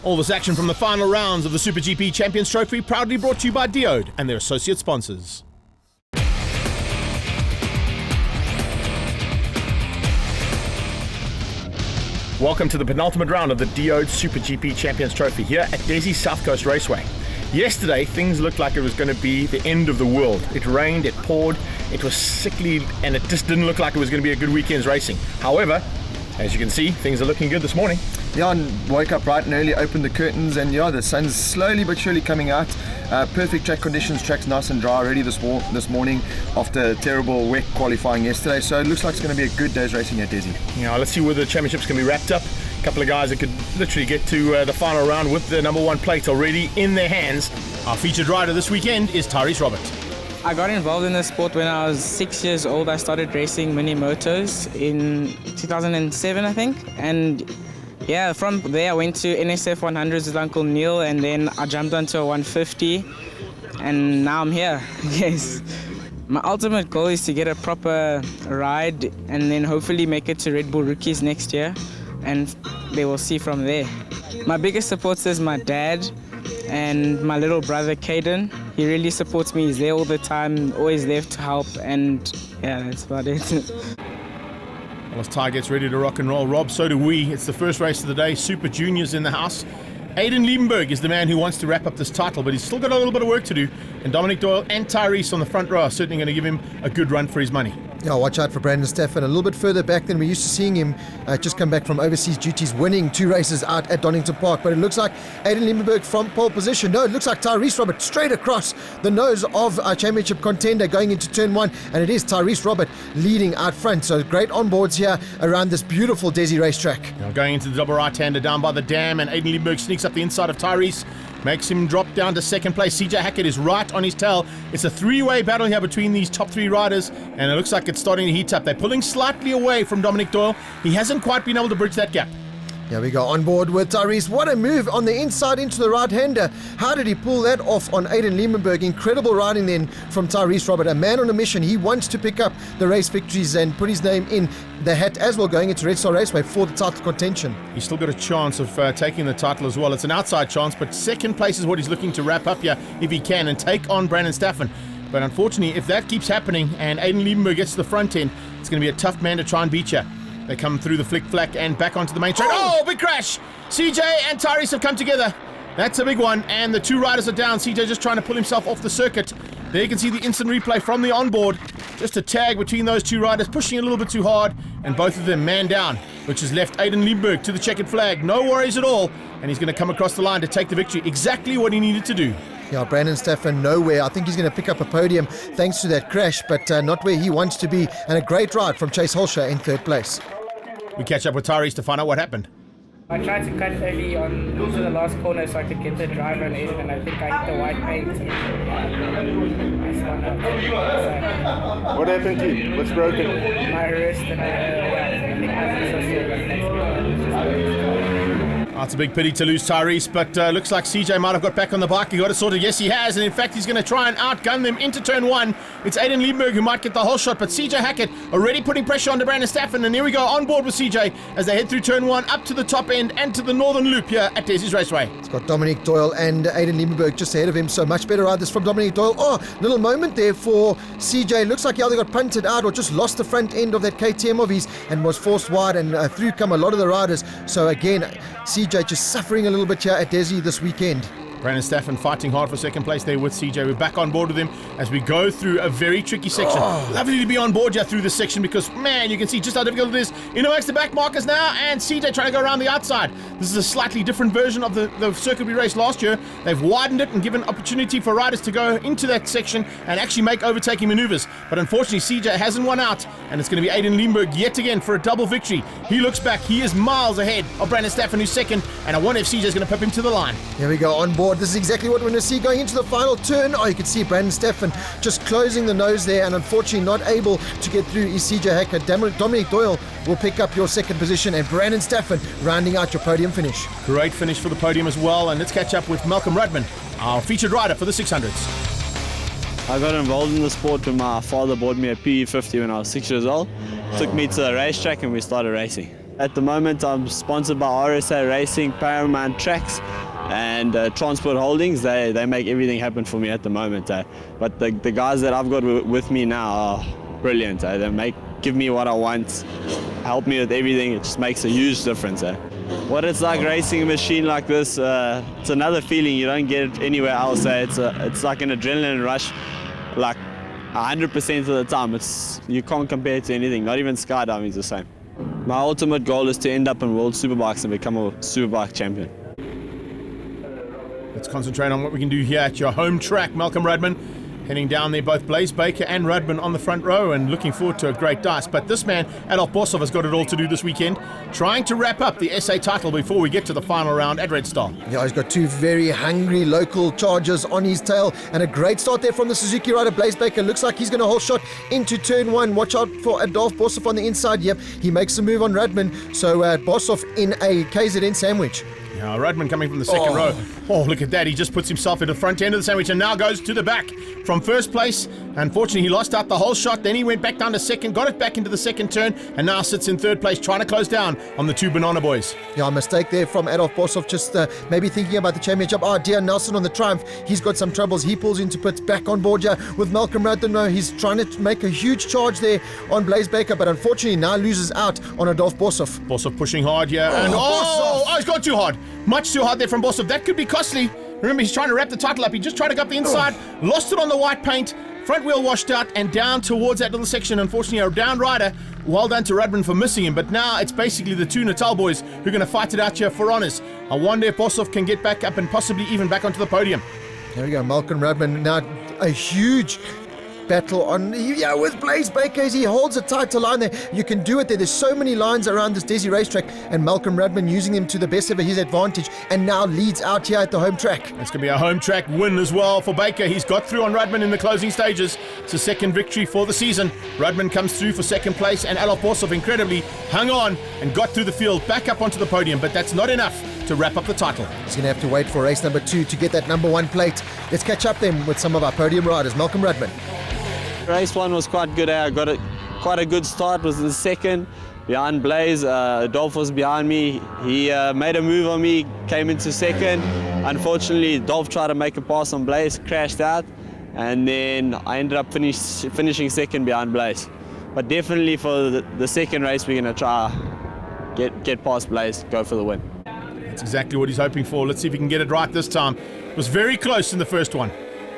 All this action from the final rounds of the SuperGP Champions Trophy proudly brought to you by Diode and their associate sponsors. Welcome to the penultimate round of the Diode SuperGP Champions Trophy here at Desi South Coast Raceway. Yesterday, things looked like it was going to be the end of the world. It rained, it poured, it was sickly, and it just didn't look like it was going to be a good weekend's racing. However, as you can see, things are looking good this morning. Yeah, and woke up bright and early, opened the curtains, and yeah, the sun's slowly but surely coming out. Perfect track conditions, track's nice and dry already this morning after terrible wet qualifying yesterday, so it looks like it's going to be a good day's racing at Desi. Yeah, let's see where the championship's going to be wrapped up. A couple of guys that could literally get to the final round with the number one plate already in their hands. Our featured rider this weekend is Tyrese Robert. I got involved in the sport when I was 6 years old. I started racing mini motos in 2007, I think, and yeah, from there I went to NSF 100s with Uncle Neil, and then I jumped onto a 150, and now I'm here. Yes. My ultimate goal is to get a proper ride and then hopefully make it to Red Bull Rookies next year, and they will see from there. My biggest supporter is my dad and my little brother Caden. He really supports me. He's there all the time, always there to help, and yeah, that's about it. Well, as Ty gets ready to rock and roll, Rob, so do we. It's the first race of the day. Super Juniors in the house. Aiden Liebenberg is the man who wants to wrap up this title, but he's still got a little bit of work to do. And Dominic Doyle and Tyrese on the front row are certainly going to give him a good run for his money. Yeah, watch out for Brandon Staffen. A little bit further back than we're used to seeing him. Just come back from overseas duties, winning 2 races out at Donington Park. But it looks like Aiden Liebenberg from pole position. No, it looks like Tyrese Robert straight across the nose of our championship contender going into turn 1. And it is Tyrese Robert leading out front. So great onboards here around this beautiful Desi racetrack. Now going into the double right-hander down by the dam, and Aiden Liebenberg sneaks up the inside of Tyrese. Makes him drop down to second place. CJ Hackett is right on his tail. It's a 3-way battle here between these top 3 riders, and it looks like it's starting to heat up. They're pulling slightly away from Dominic Doyle. He hasn't quite been able to bridge that gap. Here we go, on board with Tyrese. What a move on the inside into the right-hander. How did he pull that off on Aiden Liebenberg? Incredible riding then from Tyrese Robert. A man on a mission. He wants to pick up the race victories and put his name in the hat as well going into Star Raceway for the title contention. He's still got a chance of taking the title as well. It's an outside chance, but second place is what he's looking to wrap up here if he can and take on Brandon Staffen. But unfortunately, if that keeps happening and Aiden Liebenberg gets to the front end, it's going to be a tough man to try and beat you. They come through the flick-flack and back onto the main track. Oh, big crash! CJ and Tyrese have come together. That's a big one, and the 2 riders are down. CJ just trying to pull himself off the circuit. There you can see the instant replay from the onboard. Just a tag between those 2 riders, pushing a little bit too hard, and both of them man down, which has left Aiden Liebenberg to the checkered flag. No worries at all, and he's going to come across the line to take the victory. Exactly what he needed to do. Yeah, Brandon Staffen nowhere. I think he's going to pick up a podium thanks to that crash, but not where he wants to be. And a great ride from Chase Holscher in 3rd place. We catch up with Tyrese to find out what happened. I tried to cut early into the last corner so I could get the driver on Aiden, and I think I hit the white paint. I spun up. What happened to you? What's broken? My wrist, and I think It's a big pity to lose Tyrese, but looks like CJ might have got back on the bike. He got it sorted. Yes, he has, and in fact, he's going to try and outgun them into turn 1. It's Aiden Liebenberg who might get the whole shot, but CJ Hackett already putting pressure on Brandon Staffen, and here we go on board with CJ as they head through turn 1 up to the top end and to the northern loop here at Desi's Raceway. It's got Dominic Doyle and Aiden Liebenberg just ahead of him, so much better riders from Dominic Doyle. Oh, little moment there for CJ. Looks like he either got punted out or just lost the front end of that KTM of his and was forced wide, and through come a lot of the riders. So again, CJ just suffering a little bit here at Desi this weekend. Brandon Staffen fighting hard for second place there with CJ. We're back on board with him as we go through a very tricky section. Lovely to be on board here through this section because, man, you can see just how difficult it is. Makes the back markers now, and CJ trying to go around the outside. This is a slightly different version of the circuit we raced last year. They've widened it and given opportunity for riders to go into that section and actually make overtaking maneuvers. But unfortunately, CJ hasn't won out, and it's going to be Aiden Liebenberg yet again for a double victory. He looks back. He is miles ahead of Brandon Staffen, who's second, and I wonder if CJ is going to pip him to the line. Here we go on board. This is exactly what we're going to see going into the final turn. Oh, you can see Brandon Staffen just closing the nose there, and unfortunately not able to get through is CJ Hackett. Dominic Doyle will pick up your second position, and Brandon Staffen rounding out your podium finish. Great finish for the podium as well, and let's catch up with Malcolm Rudman, our featured rider for the 600s. I got involved in the sport when my father bought me a PE50 when I was 6 years old. Took me to the racetrack and we started racing. At the moment, I'm sponsored by RSA Racing, Paramount Tracks, and Transport Holdings. They make everything happen for me at the moment. But the guys that I've got with me now are brilliant. They give me what I want, help me with everything. It just makes a huge difference. What it's like racing a machine like this, it's another feeling you don't get anywhere else. It's like an adrenaline rush, like 100% of the time. You can't compare it to anything. Not even skydiving is the same. My ultimate goal is to end up in World Superbikes and become a Superbike champion. Let's concentrate on what we can do here at your home track. Malcolm Rudman heading down there, both Blaze Baker and Rudman on the front row, and looking forward to a great dice. But this man, Adolf Bossov, has got it all to do this weekend, trying to wrap up the SA title before we get to the final round at Red Star. Yeah, he's got two very hungry local chargers on his tail, and a great start there from the Suzuki rider Blaze Baker. Looks like he's going to hold shot into turn one. Watch out for Adolf Bossov on the inside. Yep, he makes a move on Rudman, so Bossov in a KZN sandwich. Now Rudman coming from the second row. Oh, look at that. He just puts himself into the front end of the sandwich and now goes to the back from first place. Unfortunately, he lost out the whole shot. Then he went back down to second, got it back into the second turn, and now sits in third place, trying to close down on the two Banana Boys. Yeah, a mistake there from Adolf Bossov, just maybe thinking about the championship. Dear Nelson on the Triumph, he's got some troubles. He pulls into pits, back on board here with Malcolm Rudman. He's trying to make a huge charge there on Blaze Baker, but unfortunately now loses out on Adolf Bossov. Bossov pushing hard here, and he's gone too hard. Much too hard there from Bossov. That could be costly. Remember, he's trying to wrap the title up. He just tried to go up the inside, lost it on the white paint, front wheel washed out, and down towards that little section. Unfortunately, a down rider. Well done to Rudman for missing him, but now it's basically the two Natal boys who are going to fight it out here for honours. I wonder if Bossov can get back up and possibly even back onto the podium. There we go, Malcolm Rudman now a huge battle on with Blaze Baker as he holds a tighter line there. You can do it there. There's so many lines around this Desi racetrack, and Malcolm Rudman using them to the best of his advantage, and now leads out here at the home track. It's going to be a home track win as well for Baker. He's got through on Rudman in the closing stages. It's a second victory for the season. Rudman comes through for second place, and Adolf Bossov incredibly hung on and got through the field back up onto the podium, but that's not enough to wrap up the title. He's going to have to wait for race number 2 to get that number 1 plate. Let's catch up then with some of our podium riders. Malcolm Rudman. Race 1 was quite good. I got quite a good start. Was in second behind Blaze. Dolph was behind me. He made a move on me, came into second. Unfortunately, Dolph tried to make a pass on Blaze, crashed out, and then I ended up finishing second behind Blaze. But definitely for the second race, we're going to try get past Blaze, go for the win. That's exactly what he's hoping for. Let's see if he can get it right this time. It was very close in the first one.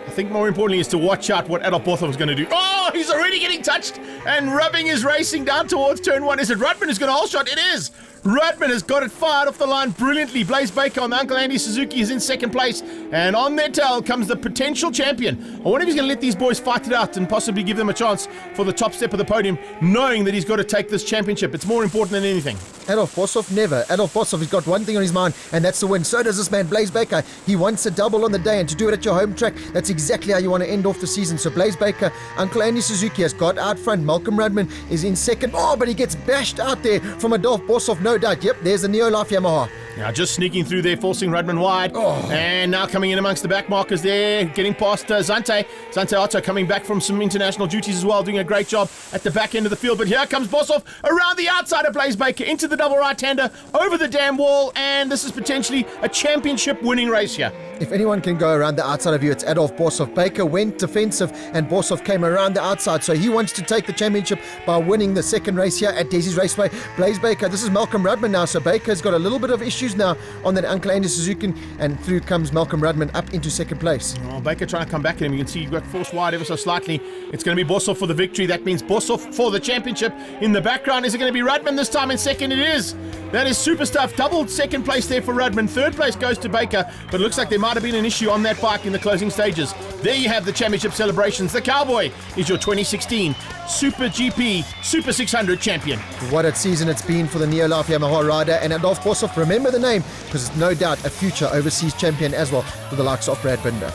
I think more importantly is to watch out what Adolf Bossov is going to do. Oh, he's already getting touched and rubbing his racing down towards turn 1. Is it Rudman who's going to hold shot? It is. Rudman has got it fired off the line brilliantly. Blaze Baker on the Uncle Andy Suzuki is in second place, and on their tail comes the potential champion. I wonder if he's going to let these boys fight it out and possibly give them a chance for the top step of the podium, knowing that he's got to take this championship. It's more important than anything. Adolf Bossov never. Adolf Bossov has got one thing on his mind, and that's the win. So does this man, Blaze Baker. He wants a double on the day, and to do it at your home track, that's exactly how you want to end off the season. So Blaze Baker, Uncle Andy Suzuki has got out front. Malcolm Rudman is in second. Oh, but he gets bashed out there from Adolf Bossov, no doubt. Yep, there's the Neo Life Yamaha. Now just sneaking through there, forcing Rudman wide. And now coming in amongst the back markers there, getting past Zante. Zante Otto coming back from some international duties as well, doing a great job at the back end of the field. But here comes Bossov around the outside of Blaze Baker into the double right-hander, over the dam wall, and this is potentially a championship winning race here. If anyone can go around the outside of you, it's Adolf Bossov. Baker went defensive and Bossov came around the outside, so he wants to take the championship by winning the second race here at Desi's Raceway. Blaze Baker, this is Malcolm Rudman now, so Baker's got a little bit of issues now on that Uncle Andy Suzuki, and through comes Malcolm Rudman up into second place. Oh, Baker trying to come back at him. You can see he got forced wide ever so slightly. It's going to be Bossov for the victory. That means Bossov for the championship. In the background, is it going to be Rudman this time in second? It is. That is super stuff. Double second place there for Rudman. Third place goes to Baker, but it looks like there might have been an issue on that bike in the closing stages. There you have the championship celebrations. The Cowboy is your 2016 SuperGP Super 600 champion. What a season it's been for the Neo Life Yamaha rider, and Adolf Bossov, remember the name, because it's no doubt a future overseas champion as well for the likes of Brad Binder.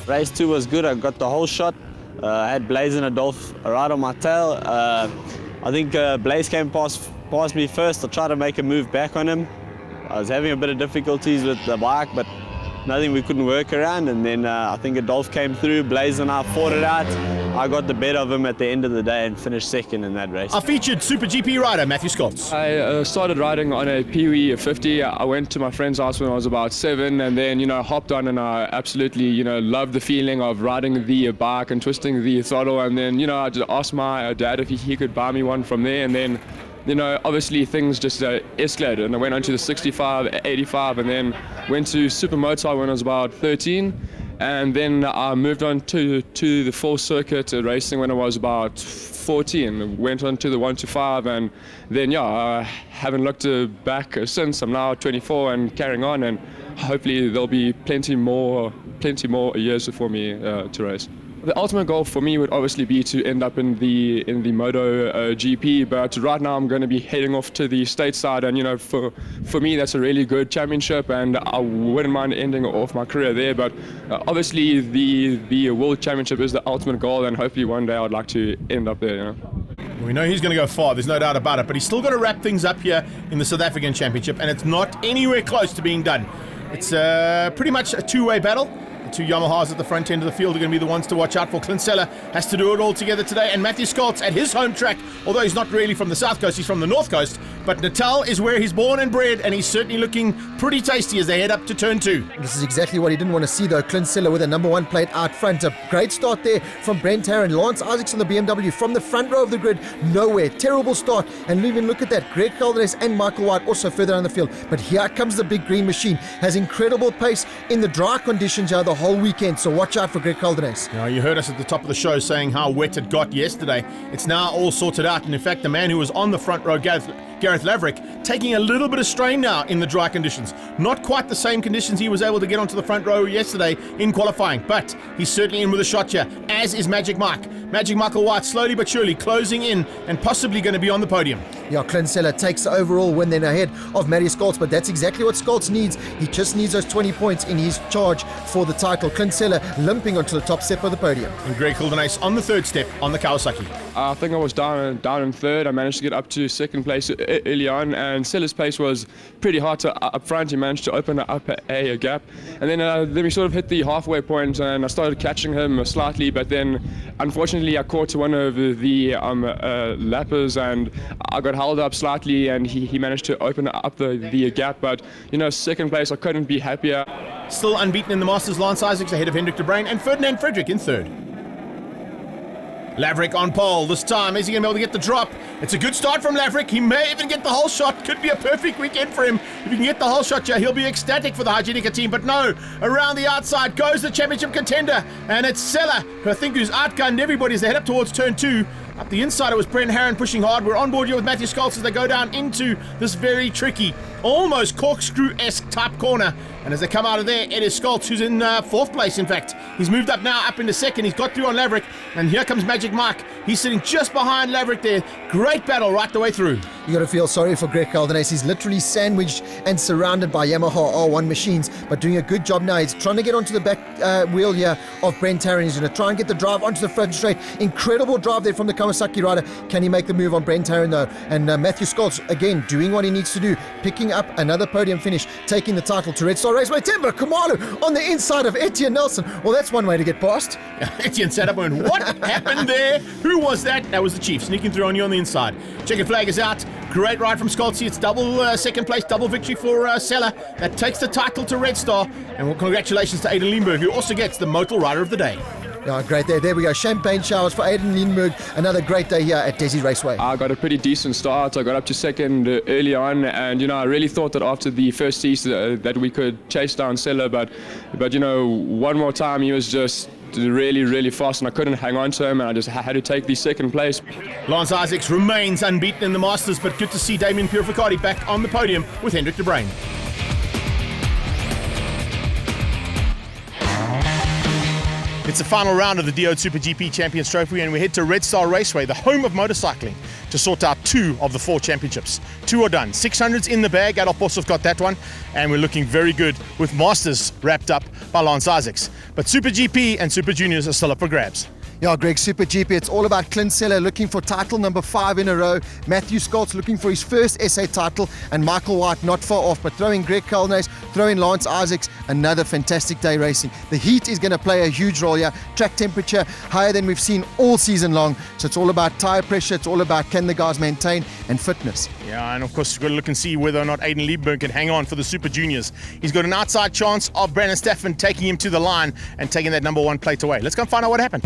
Race 2 was good. I got the whole shot. I had Blaze and Adolf right on my tail. I think Blaze came past me first. I tried to make a move back on him. I was having a bit of difficulties with the bike, but nothing we couldn't work around. And then I think Adolf came through, Blaze and I fought it out. I got the better of him at the end of the day and finished second in that race. Our featured Super GP rider, Matthew Scholz. I started riding on a Pee-wee 50. I went to my friend's house when I was about 7, and then, hopped on, and I absolutely, loved the feeling of riding the bike and twisting the throttle. And then, I just asked my dad if he could buy me one from there. And then, obviously things just escalated, and I went on to the 65, 85, and then went to Supermoto when I was about 13. And then I moved on to the full circuit racing when I was about 14. Went on to the 125, and then I haven't looked back since. I'm now 24 and carrying on, and hopefully there'll be plenty more years for me to race. The ultimate goal for me would obviously be to end up in the Moto GP, but right now I'm going to be heading off to the stateside, and for me that's a really good championship, and I wouldn't mind ending off my career there. But obviously the World Championship is the ultimate goal, and hopefully one day I'd like to end up there. We know he's going to go far, there's no doubt about it, but he's still got to wrap things up here in the South African Championship, and it's not anywhere close to being done. It's pretty much a two-way battle. Two Yamahas at the front end of the field are going to be the ones to watch out for. Clinsella has to do it all together today, and Matthew Scholz at his home track, although he's not really from the south coast, he's from the north coast, but Natal is where he's born and bred, and he's certainly looking pretty tasty as they head up to turn 2. This is exactly what he didn't want to see, though. Clinsella with a number 1 plate out front. A great start there from Brent Herron. Lance Isaacs on the BMW from the front row of the grid. Nowhere. Terrible start. And even look at that. Greg Calderes and Michael White also further down the field. But here comes the big green machine. Has incredible pace in the dry conditions the whole weekend. So watch out for Greg Calderes. Now, you heard us at the top of the show saying how wet it got yesterday. It's now all sorted out. And in fact, the man who was on the front row, Gareth Laverick, taking a little bit of strain now in the dry conditions. Not quite the same conditions he was able to get onto the front row yesterday in qualifying, but he's certainly in with a shot here, as is Magic Mike. Magic Michael White slowly but surely closing in and possibly going to be on the podium. Yeah, Clinsella takes the overall win then ahead of Matty Scholz, but that's exactly what Scholz needs. He just needs those 20 points in his charge for the title. Clinsella limping onto the top step of the podium. And Greg Calderes on the third step on the Kawasaki. I think I was down in third. I managed to get up to second place early on, and Sella's pace was pretty hard up front. He managed to open up a gap, and then we sort of hit the halfway point, and I started catching him slightly, but then unfortunately I caught one of the lappers, and I got held up slightly, and he managed to open up the gap. But second place, I couldn't be happier. Still unbeaten in the Masters, Lance Isaacs ahead of Hendrik de Bruin and Ferdinand Frederick in third. Laverick on pole this time. Is he going to be able to get the drop? It's a good start from Laverick. He may even get the whole shot. Could be a perfect weekend for him. If he can get the whole shot, he'll be ecstatic for the Hygienica team. But no, around the outside goes the championship contender. And it's Sella, who I think who's outgunned everybody as they head up towards turn 2. Up the inside, it was Brent Herron pushing hard. We're on board here with Matthew Scholz as they go down into this very tricky, almost corkscrew-esque type corner. And as they come out of there, it is Scholz who's in fourth place, in fact. He's moved up now, up into second. He's got through on Laverick. And here comes Magic Mike. He's sitting just behind Laverick there. Great battle right the way through. You got to feel sorry for Greg Calderes. He's literally sandwiched and surrounded by Yamaha R1 machines, but doing a good job now. He's trying to get onto the back wheel here of Brent Herron. He's going to try and get the drive onto the front straight. Incredible drive there from the Kawasaki rider. Can he make the move on Brent Herron though? And Matthew Scholz, again, doing what he needs to do, picking up another podium finish, taking the title to Red Star Raceway. Timber Khumalo on the inside of Etienne Nelson. Well, that's one way to get past. Etienne sat up and went, what happened there? Who was that? That was the Chief, sneaking through on you on the inside. Checkered flag is out. Great ride from Scholz. It's double second place, double victory for Sella. That takes the title to Red Star. And well, congratulations to Aiden Lindberg, who also gets the Motul Rider of the Day. Yeah, great there. There we go. Champagne showers for Aiden Lindberg. Another great day here at Desi Raceway. I got a pretty decent start. I got up to second early on, and I really thought that after the first tee that we could chase down Sella, but one more time he was just really, really fast, and I couldn't hang on to him, and I just had to take the second place. Lance Isaacs remains unbeaten in the Masters, but good to see Damien Purificati back on the podium with Hendrik de Bruin. It's the final round of the DO SuperGP Champions Trophy, and we head to Red Star Raceway, the home of motorcycling, to sort out 2 of the 4 championships. 2 are done. 600's in the bag. Adolf Bossov got that one, and we're looking very good with Masters wrapped up by Lance Isaacs. But SuperGP and Super Juniors are still up for grabs. Yeah, Greg, Super GP, it's all about Clint Seller looking for title number 5 in a row. Matthew Skoltz looking for his first SA title, and Michael White not far off, but throwing Greg Kalnes, throwing Lance Isaacs, another fantastic day racing. The heat is going to play a huge role here. Track temperature higher than we've seen all season long, so it's all about tyre pressure, it's all about can the guys maintain and fitness. Yeah, and of course we've got to look and see whether or not Aiden Liebenberg can hang on for the Super Juniors. He's got an outside chance of Brandon Staffen taking him to the line and taking that number 1 plate away. Let's go and find out what happened.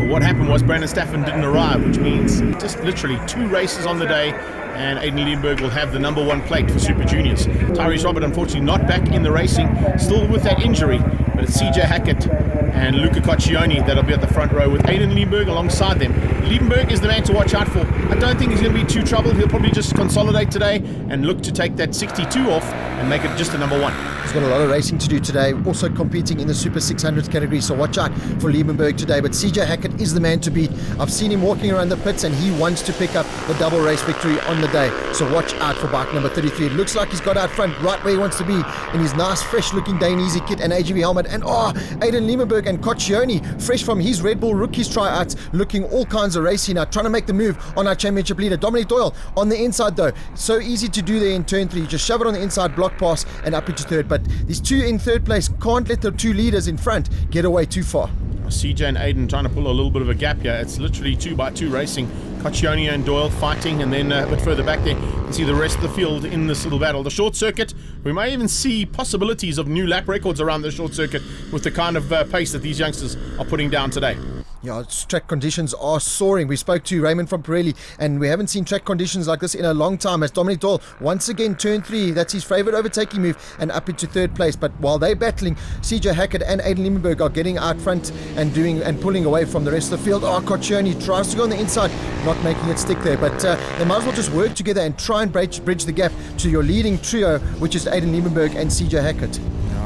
What happened was Brandon Staffen didn't arrive, which means just literally 2 races on the day, and Aiden Liebenberg will have the number 1 plate for Super Juniors. Tyrese Robert, unfortunately, not back in the racing, still with that injury, but it's CJ Hackett and Luca Coccioni that'll be at the front row with Aiden Liebenberg alongside them. Liebenberg is the man to watch out for. I don't think he's going to be too troubled. He'll probably just consolidate today and look to take that 62 off and make it just a number 1. He's got a lot of racing to do today, also competing in the Super 600s category, so watch out for Liebenberg today. But CJ Hackett is the man to beat. I've seen him walking around the pits and he wants to pick up the double race victory on the day, so watch out for bike number 33. It looks like he's got out front right where he wants to be in his nice fresh looking Dainese kit and AGV helmet, and Aiden Liebenberg and Coccioni fresh from his Red Bull rookies tryouts, looking all kinds of racing now, trying to make the move on our championship leader Dominic Doyle on the inside though. So easy to do there in turn 3, just shove it on the inside, block pass and up into third, but these 2 in third place can't let the 2 leaders in front get away too far. CJ and Aiden trying to pull a little bit of a gap here. It's literally 2x2 racing. Coccioni and Doyle fighting, and then a bit further back there you can see the rest of the field in this little battle. The short circuit, we may even see possibilities of new lap records around the short circuit with the kind of pace that these youngsters are putting down today. Yeah, track conditions are soaring. We spoke to Raymond from Pirelli, and we haven't seen track conditions like this in a long time, as Dominic Doyle once again turn 3, that's his favourite overtaking move, and up into third place. But while they're battling, CJ Hackett and Aiden Liebenberg are getting out front and pulling away from the rest of the field. Coccioni tries to go on the inside, not making it stick there, but they might as well just work together and try and bridge the gap to your leading trio, which is Aiden Liebenberg and CJ Hackett.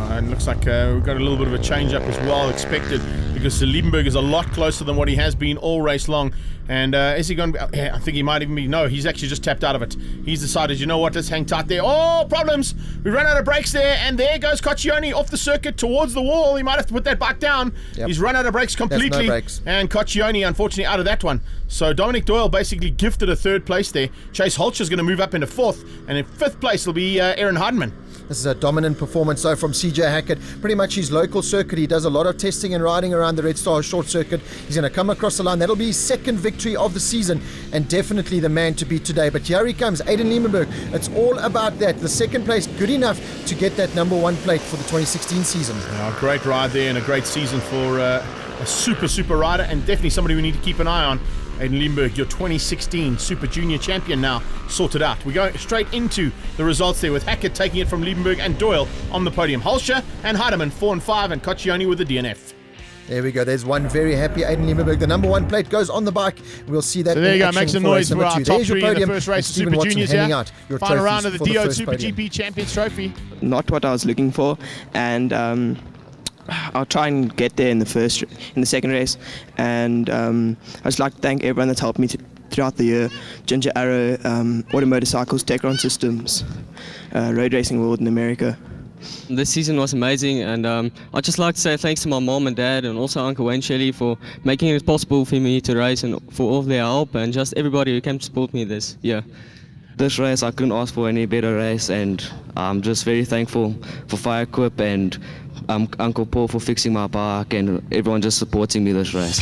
And looks like we've got a little bit of a change up as well expected, because Liebenberg is a lot closer than what he has been all race long. And is he going to be, I think he might even be, no, he's actually just tapped out of it. He's decided, you know what, let's hang tight there. Oh, problems. We ran out of brakes there, and there goes Coccioni off the circuit towards the wall. He might have to put that bike down. Yep. He's run out of brakes completely. No brakes. And Coccioni, unfortunately, out of that one. So Dominic Doyle basically gifted a 3rd place there. Chase Holcher's going to move up into 4th, and in 5th place will be Aaron Heidemann. This is a dominant performance though from CJ Hackett. Pretty much his local circuit. He does a lot of testing and riding around the Red Star short circuit. He's going to come across the line. That'll be his 2nd victory of the season, and definitely the man to beat today. But here he comes, Aiden Liebenberg. It's all about that. The 2nd place, good enough to get that number 1 plate for the 2016 season. Yeah, great ride there and a great season for a super rider, and definitely somebody we need to keep an eye on. Aiden Liebenberg, your 2016 Super Junior champion now sorted out. We go straight into the results there with Hackett taking it from Liebenberg and Doyle on the podium. Holscher and Heidemann 4 and 5, and Coccioni with the DNF. There we go. There's one very happy Aiden Liebenberg. The number 1 plate goes on the bike. We'll see that. So there you go. Make some noise for our top 3 in the first race of Super Juniors here. Final round of the DO Super GP Champions Trophy. Not what I was looking for, and I'll try and get there in the 2nd race, and I'd just like to thank everyone that's helped me throughout the year: Ginger Arrow, Auto Motorcycles, Techron Systems, Road Racing World in America. This season was amazing, and I'd just like to say thanks to my mom and dad, and also Uncle Wayne Shelley for making it possible for me to race, and for all of their help, and just everybody who came to support me this year. This race, I couldn't ask for any better race, and I'm just very thankful for Fire Equip and Uncle Paul for fixing my bike, and everyone just supporting me this race.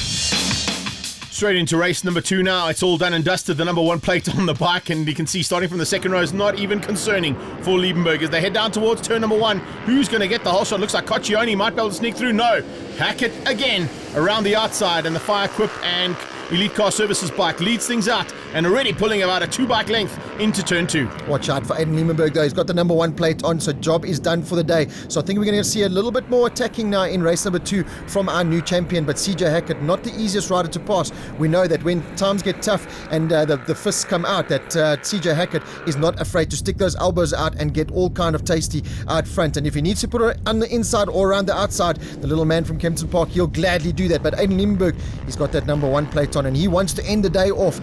Straight into race number 2 now. It's all done and dusted. The number 1 plate on the bike, and you can see starting from the 2nd row is not even concerning for Liebenberg as they head down towards turn number 1. Who's going to get the whole shot? Looks like Coccioni might be able to sneak through. No. Hackett again around the outside, and the Fire Equip and Elite Car Services bike leads things out, and already pulling about a 2-bike length into turn 2. Watch out for Aiden Liebenberg though. He's got the number 1 plate on, so job is done for the day. So I think we're going to see a little bit more attacking now in race number 2 from our new champion. But CJ Hackett, not the easiest rider to pass. We know that when times get tough and the fists come out, that CJ Hackett is not afraid to stick those elbows out and get all kind of tasty out front. And if he needs to put it on the inside or around the outside, the little man from Kempton Park, he'll gladly do that. But Aiden Liebenberg, he's got that number 1 plate on, and he wants to end the day off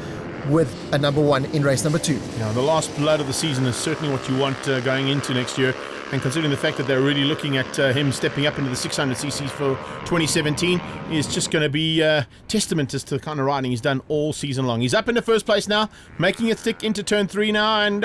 with a number 1 in race number 2. Now, the last blood of the season is certainly what you want going into next year. and considering the fact that they're really looking at him stepping up into the 600cc's for 2017, is just going to be testament as to the kind of riding he's done all season long. He's up into first place now, making it thick into turn 3 now, and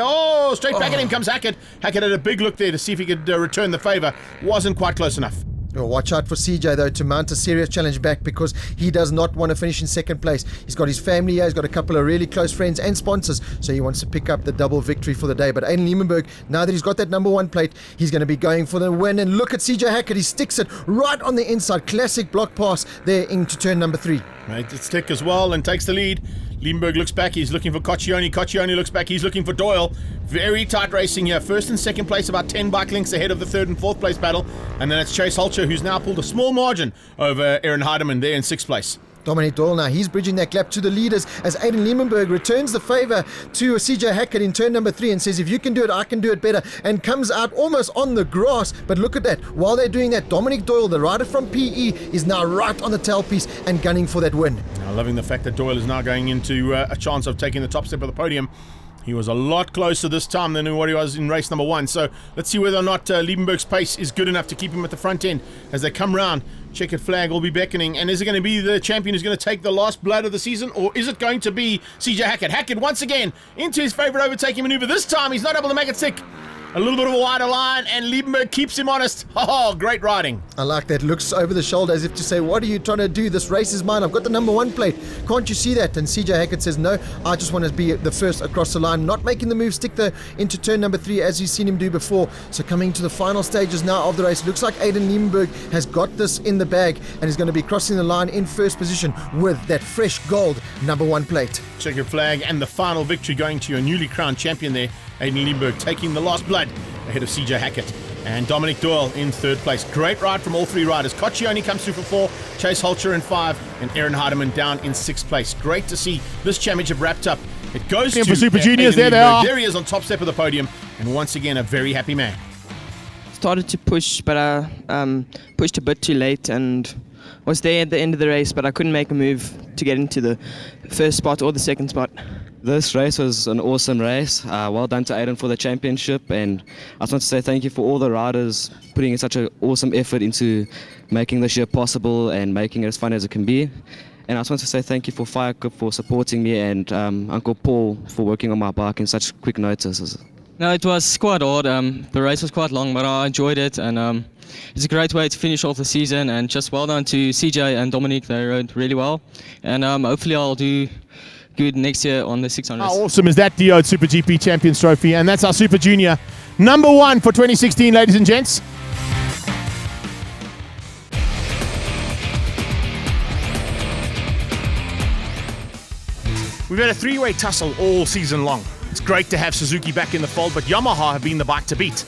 straight back at him comes Hackett. Hackett had a big look there to see if he could return the favour. Wasn't quite close enough. Oh, watch out for CJ though to mount a serious challenge back, because he does not want to finish in second place. He's got his family here, he's got a couple of really close friends and sponsors, so he wants to pick up the double victory for the day. But Aiden Liebenberg, now that he's got that number 1 plate, he's going to be going for the win. And look at CJ Hackett, he sticks it right on the inside. Classic block pass there into turn number 3. Made it stick as well and takes the lead. Liebenberg looks back, he's looking for Coccione. Coccione looks back, he's looking for Doyle. Very tight racing here. First and second place, about 10 bike lengths ahead of the third and fourth place battle. And then it's Chase Holcher, who's now pulled a small margin over Aaron Heidemann there in sixth place. Dominic Doyle now, he's bridging that gap to the leaders as Aiden Liebenberg returns the favour to CJ Hackett in turn number 3 and says, if you can do it, I can do it better, and comes out almost on the grass. But look at that, while they're doing that, Dominic Doyle, the rider from PE, is now right on the tailpiece and gunning for that win. Now, loving the fact that Doyle is now going into a chance of taking the top step of the podium. He was a lot closer this time than what he was in race number 1. So let's see whether or not Liebenberg's pace is good enough to keep him at the front end as they come round. Checkered flag will be beckoning. And is it going to be the champion who's going to take the last blood of the season? Or is it going to be CJ Hackett? Hackett once again into his favourite overtaking manoeuvre. This time he's not able to make it stick. A little bit of a wider line, and Liebenberg keeps him honest. Oh, great riding. I like that. Looks over the shoulder as if to say, what are you trying to do? This race is mine. I've got the number 1 plate. Can't you see that? And CJ Hackett says, no, I just want to be the first across the line. Not making the move, stick into turn number 3 as you've seen him do before. So coming to the final stages now of the race. Looks like Aiden Liebenberg has got this in the bag and is going to be crossing the line in first position with that fresh gold number 1 plate. Checkered flag and the final victory going to your newly crowned champion there. Aiden Liebenberg taking the last blood ahead of CJ Hackett. And Dominic Doyle in third place. Great ride from all 3 riders. Coccione comes through for 4, Chase Holcher in 5, and Aaron Heidemann down in 6th place. Great to see this championship wrapped up. It goes to for Super Aiden Juniors. There they Liebenberg. are. There he is on top step of the podium, and once again a very happy man. Started to push, but I pushed a bit too late and was there at the end of the race, but I couldn't make a move to get into the first spot or the second spot. This race was an awesome race. Well done to Aiden for the championship, and I just want to say thank you for all the riders putting in such an awesome effort into making this year possible and making it as fun as it can be. And I just want to say thank you for Firecup for supporting me, and Uncle Paul for working on my bike in such quick notice. No, it was quite odd. The race was quite long, but I enjoyed it, and it's a great way to finish off the season. And just well done to CJ and Dominic. They rode really well, and hopefully I'll do good next year on the 600s. How awesome is that, Dio SuperGP Champions Trophy? And that's our Super Junior number 1 for 2016, ladies and gents. We've had a 3-way tussle all season long. It's great to have Suzuki back in the fold, but Yamaha have been the bike to beat.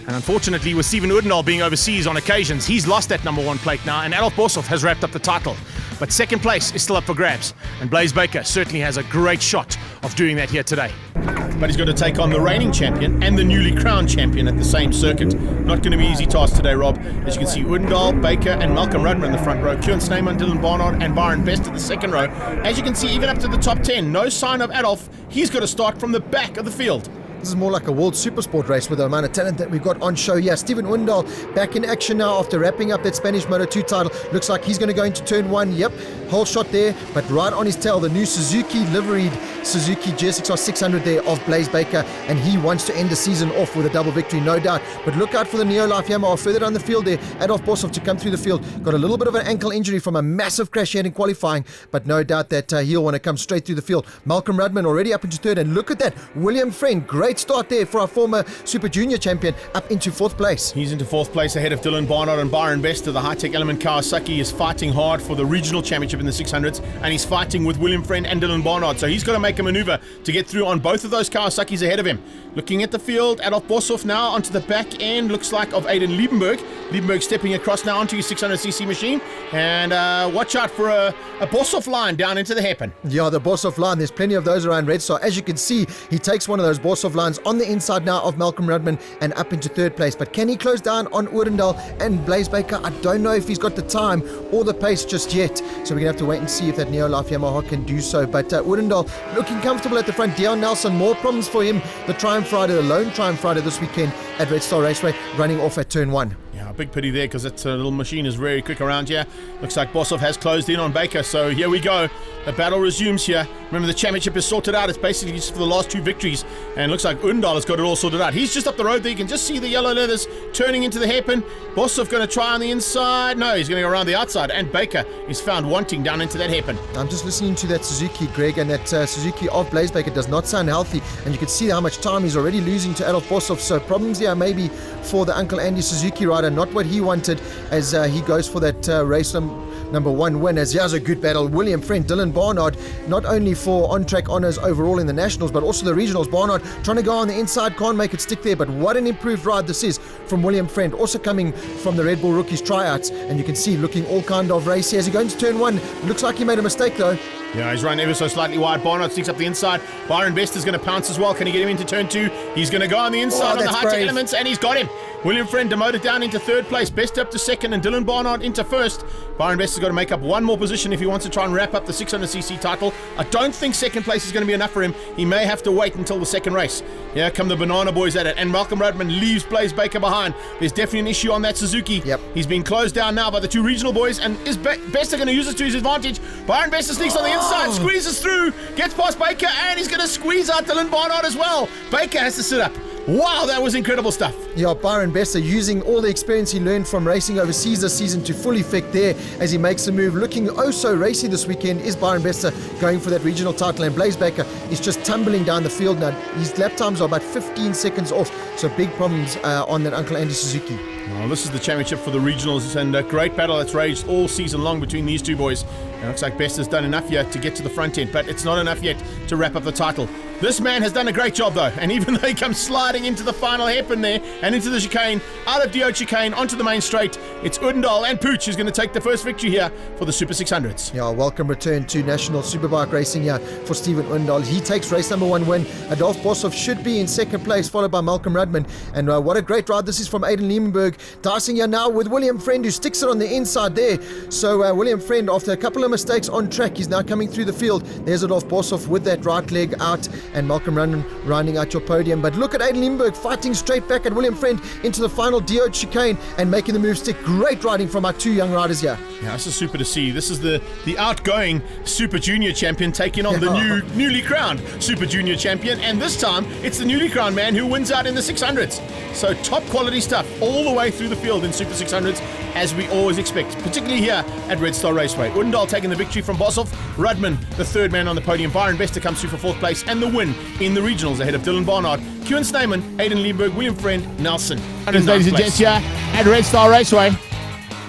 And unfortunately, with Steven Oedendaal being overseas on occasions, he's lost that number 1 plate now, and Adolf Boshoff has wrapped up the title. But second place is still up for grabs, and Blaise Baker certainly has a great shot of doing that here today. But he's got to take on the reigning champion and the newly crowned champion at the same circuit. Not going to be easy task today, Rob. As you can see, Oedendaal, Baker and Malcolm Rudman in the front row, Kieran Snyman, Dylan Barnard and Byron Best in the second row. As you can see, even up to the top 10, no sign of Adolf. He's got to start from the back of the field. This is more like a World Supersport race with the amount of talent that we've got on show here. Steven Oedendaal back in action now after wrapping up that Spanish Moto2 title. Looks like he's going to go into turn 1. Yep, whole shot there, but right on his tail, the new Suzuki liveried Suzuki GSXR 600 there of Blaise Baker, and he wants to end the season off with a double victory, no doubt. But look out for the Neolife Yamaha further down the field there. Adolf Boshoff to come through the field. Got a little bit of an ankle injury from a massive crash he had in qualifying, but no doubt that he'll want to come straight through the field. Malcolm Rudman already up into third, and look at that, William Friend, great start there for our former Super Junior champion, up into 4th place. He's into 4th place ahead of Dylan Barnard and Byron Best. The high-tech element Kawasaki is fighting hard for the regional championship in the 600s, and he's fighting with William Friend and Dylan Barnard, so he's got to make a maneuver to get through on both of those Kawasaki's ahead of him. Looking at the field, Adolf Boshoff now onto the back end, looks like, of Aiden Liebenberg. Liebenberg stepping across now onto his 600cc machine, and watch out for a Boshoff line down into the hairpin. Yeah, the Boshoff line, there's plenty of those around Red Star. As you can see, he takes one of those Boshoff lines on the inside now of Malcolm Rudman and up into 3rd place. But can he close down on Oedendaal and Blaise Baker? I don't know if he's got the time or the pace just yet, so we're going to have to wait and see if that Neolife Yamaha can do so. But Oedendaal looking comfortable at the front. Dion Nelson, more problems for him. The Triumph Rider, the lone Triumph Rider this weekend, at Red Star Raceway, running off at turn 1. Yeah, big pity there because that little machine is very quick around here. Looks like Bosov has closed in on Baker, so here we go. The battle resumes here. Remember, the championship is sorted out. It's basically just for the last 2 victories, and looks like Undal has got it all sorted out. He's just up the road there. You can just see the yellow leathers turning into the hairpin. Bosov going to try on the inside. No, he's going to go around the outside, and Baker is found wanting down into that hairpin. I'm just listening to that Suzuki, Greg, and that Suzuki of Blaze Baker does not sound healthy, and you can see how much time he's already losing to Adolf Bosov. So problems here maybe for the Uncle Andy Suzuki rider, not what he wanted as he goes for that race number 1 win. As here's a good battle. William Friend, Dylan Barnard, not only for on-track honours overall in the Nationals, but also the Regionals. Barnard trying to go on the inside, can't make it stick there, but what an improved ride this is from William Friend, also coming from the Red Bull Rookies tryouts, and you can see looking all kind of racy as he goes into turn 1. Looks like he made a mistake though. Yeah, he's run ever so slightly wide. Barnard sneaks up the inside. Byron Best is going to pounce as well. Can he get him into turn 2? He's going to go on the inside on the high-tech elements, and he's got him. William Friend demoted down into 3rd place. Best up to 2nd, and Dylan Barnard into 1st. Byron Best has got to make up 1 more position if he wants to try and wrap up the 600cc title. I don't think 2nd place is going to be enough for him. He may have to wait until the 2nd race. Here come the Banana Boys at it, and Malcolm Rudman leaves Blaze Baker behind. There's definitely an issue on that Suzuki. Yep. He's been closed down now by the 2 regional boys, and is Bester going to use it to his advantage? Byron Bester sneaks on the inside, squeezes through, gets past Baker, and he's going to squeeze out Dylan Barnard as well. Baker has to sit up. Wow, that was incredible stuff. Yeah, Byron Bester using all the experience he learned from racing overseas this season to full effect there as he makes a move. Looking oh so racy this weekend is Byron Bester going for that regional title, and Blaze Baker is just tumbling down the field now. His lap times are about 15 seconds off, so big problems on that Uncle Andy Suzuki. Well, this is the championship for the regionals, and a great battle that's raged all season long between these 2 boys. It looks like Bester's done enough here to get to the front end, but it's not enough yet to wrap up the title. This man has done a great job though, and even though he comes sliding into the final hairpin there and into the chicane, out of Diode chicane onto the main straight, it's Undal and Pooch who's going to take the first victory here for the Super 600s. Yeah, welcome return to National Superbike Racing here for Stephen Undal. He takes race number 1 win. Adolf Bosov should be in 2nd place, followed by Malcolm Rudman. And what a great ride this is from Aiden Liebenberg. Dicing here now with William Friend, who sticks it on the inside there. So William Friend, after a couple of mistakes on track, he's now coming through the field. There's Adolf Bosov with that right leg out, and Malcolm Rudman rounding out your podium. But look at Aiden Liebenberg fighting straight back at William Friend into the final Diode chicane and making the move stick. Great riding from our 2 young riders here. Yeah, this is super to see. This is the outgoing Super Junior champion taking on the newly crowned Super Junior champion, and this time it's the newly crowned man who wins out in the 600s. So top quality stuff all the way through the field in Super 600s, as we always expect, particularly here at Red Star Raceway. Undal taking the victory from Bosov. Rudman, the 3rd man on the podium. Byron Bester comes through for 4th place, and the win in the regionals ahead of Dylan Barnard, Kieran Sneyman, Aiden Liebenberg, William Friend, Nelson. Ladies and gents, here at Red Star Raceway.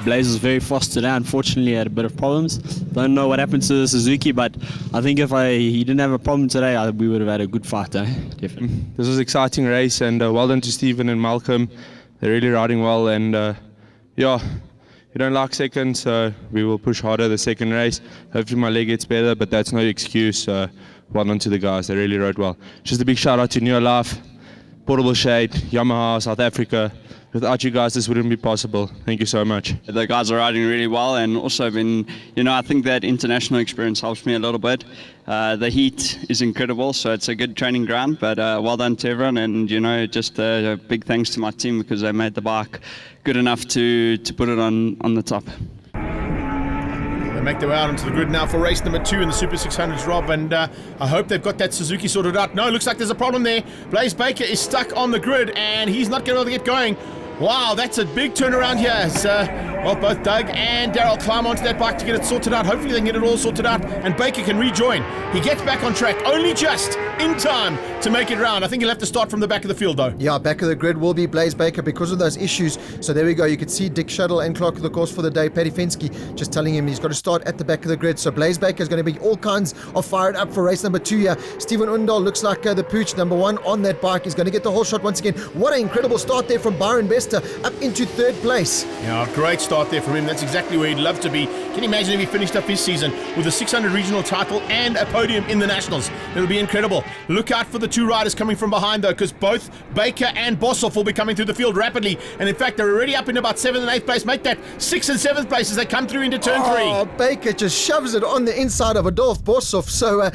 Blaze was very fast today. Unfortunately, he had a bit of problems. Don't know what happened to the Suzuki, but I think if he didn't have a problem today, we would have had a good fight. Definitely. This was an exciting race, and well done to Stephen and Malcolm. They're really riding well, and yeah, you don't like 2nd, so we will push harder the 2nd race. Hopefully my leg gets better, but that's no excuse. Well done to the guys. They really rode well. Just a big shout out to New Life, Portable Shade, Yamaha, South Africa. Without you guys, this wouldn't be possible. Thank you so much. The guys are riding really well, and also I think that international experience helps me a little bit. The heat is incredible, so it's a good training ground, but well done to everyone, and just a big thanks to my team because they made the bike good enough to put it on the top. They make their way out onto the grid now for race number 2 in the Super 600s, Rob, and I hope they've got that Suzuki sorted out. No, it looks like there's a problem there. Blaze Baker is stuck on the grid, and he's not going to be able to get going. Wow, that's a big turnaround here. As, both Doug and Daryl climb onto that bike to get it sorted out. Hopefully they can get it all sorted out and Baker can rejoin. He gets back on track only just in time to make it round. I think he'll have to start from the back of the field though. Yeah, back of the grid will be Blaze Baker because of those issues. So there we go. You can see Dick Shuttle and Clark of the course for the day, Paddy Fensky, just telling him he's got to start at the back of the grid. So Blaze Baker is going to be all kinds of fired up for race number 2 here. Stephen Undal looks like the pooch, number 1 on that bike. He's going to get the whole shot once again. What an incredible start there from Byron Bester up into 3rd place. Yeah, great start there from him. That's exactly where he'd love to be. Can you imagine if he finished up his season with a 600 regional title and a podium in the Nationals? It'll be incredible. Look out for the two riders coming from behind, though, because both Baker and Boshoff will be coming through the field rapidly. And in fact, they're already up in about 7th and 8th place. Make that 6th and 7th place as they come through into turn 3. Baker just shoves it on the inside of Adolf Boshoff. So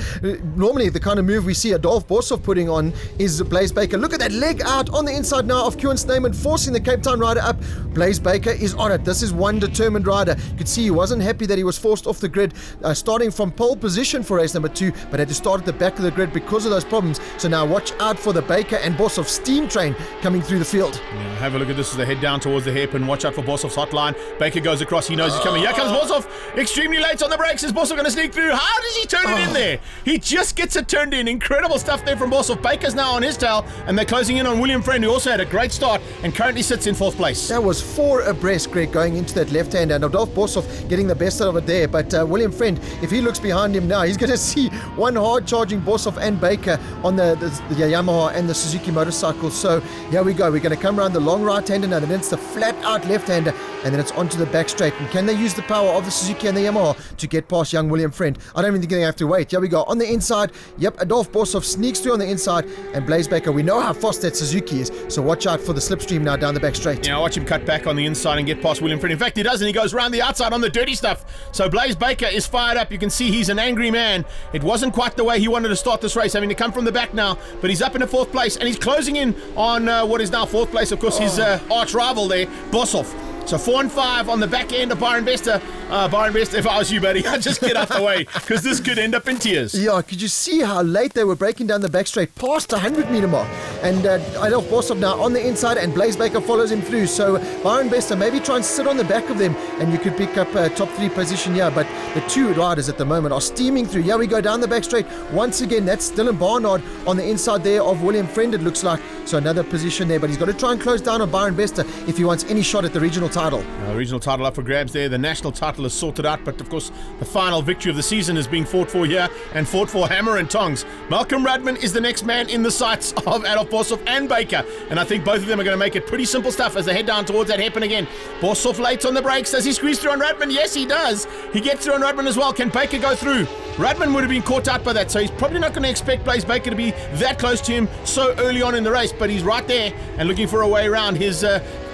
normally the kind of move we see Adolf Boshoff putting on is Blaise Baker. Look at that leg out on the inside now of Kieran Snyman, forcing the Cape Town rider up. Blaise Baker is on it. This is one determined rider. You could see he wasn't happy that he was forced off the grid, starting from pole position for race number 2, but had to start at the back of the grid because of those problems. So now watch out for the Baker and Boshoff steam train coming through the field. Yeah, have a look at this as they head down towards the hairpin. Watch out for Boshoff's hotline. Baker goes across. He knows he's coming. Here comes Boshoff. Extremely late on the brakes. Is Boshoff going to sneak through? How does he turn it in there? He just gets it turned in. Incredible stuff there from Boshoff. Baker's now on his tail, and they're closing in on William Friend, who also had a great start and currently sits in 4th place. That was 4 abreast, Greg, going into that left hand, and Adolf Boshoff getting the best out of it there. But William Friend, if he looks behind him now, he's going to see one hard charging Boshoff and Baker on the Yamaha and the Suzuki motorcycle. So here we go. We're going to come around the long right-hander now, then it's the flat-out left-hander, and then it's onto the back straight. And can they use the power of the Suzuki and the Yamaha to get past young William Friend? I don't even think they have to wait. Here we go. On the inside, yep, Adolf Boshoff sneaks through on the inside, and Blaise Baker, we know how fast that Suzuki is, so watch out for the slipstream now down the back straight. Yeah, watch him cut back on the inside and get past William Friend. In fact, he does, and he goes around the outside on the dirty stuff. So Blaise Baker is fired up. You can see he's an angry man. It wasn't quite the way he wanted to start this race, having to come from the back now, but he's up in the 4th place, and he's closing in on what is now 4th place, of course, his arch rival there, Boshoff. So 4 and 5 on the back end of Byron Bester. Byron Bester, if I was you, buddy, I'd just get out the way, because this could end up in tears. Yeah, could you see how late they were breaking down the back straight past the 100-meter mark? And Adolf Boshoff now on the inside, and Blaise Baker follows him through. So Byron Bester, maybe try and sit on the back of them, and you could pick up a top 3 position here. But the two riders at the moment are steaming through. Here we go down the back straight. Once again, that's Dylan Barnard on the inside there of William Friend, it looks like. So another position there, but he's got to try and close down on Byron Bester if he wants any shot at the regional title. The regional title up for grabs there. The national title is sorted out, but of course the final victory of the season is being fought for here, and fought for hammer and tongs. Malcolm Rudman is the next man in the sights of Adolf Boshoff and Baker, and I think both of them are going to make it pretty simple stuff as they head down towards that hairpin again. Boshoff late on the brakes. Does he squeeze through on Rudman? Yes, he does. He gets through on Rudman as well. Can Baker go through? Rudman would have been caught out by that, so he's probably not going to expect Blaise Baker to be that close to him so early on in the race, but he's right there and looking for a way around his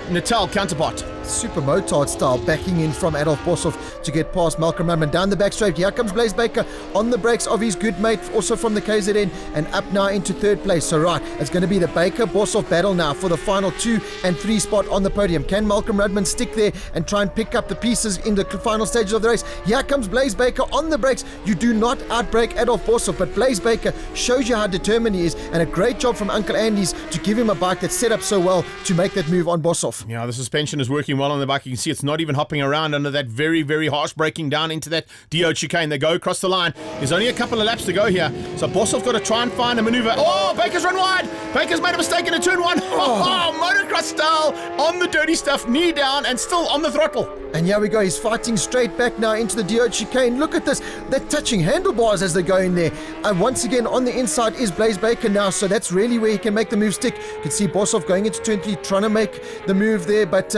Natal counterpart. Super motard style, backing in from Adolf Boshoff to get past Malcolm Rudman down the back straight. Here comes Blaise Baker on the brakes of his good mate, also from the KZN, and up now into 3rd place. So right, it's going to be the Baker-Boshoff battle now for the final 2 and 3 spot on the podium. Can Malcolm Rudman stick there and try and pick up the pieces in the final stages of the race? Here comes Blaise Baker on the brakes. You do not outbrake Adolf Boshoff, but Blaise Baker shows you how determined he is, and a great job from Uncle Andy's to give him a bike that's set up so well to make that move on Boshoff. Yeah, the suspension is working well on the bike. You can see it's not even hopping around under that very, very harsh braking down into that DO chicane. They go across the line. There's only a couple of laps to go here, so Boshoff got to try and find a maneuver. Oh, Baker's run wide. Baker's made a mistake in a turn 1. Oh, motocross style on the dirty stuff, knee down and still on the throttle. And here we go, he's fighting straight back now into the DO chicane. Look at this, they're touching handlebars as they go in there. And once again on the inside is Blaise Baker now, so that's really where he can make the move stick. You can see Boshoff going into turn 3, trying to make the move there, but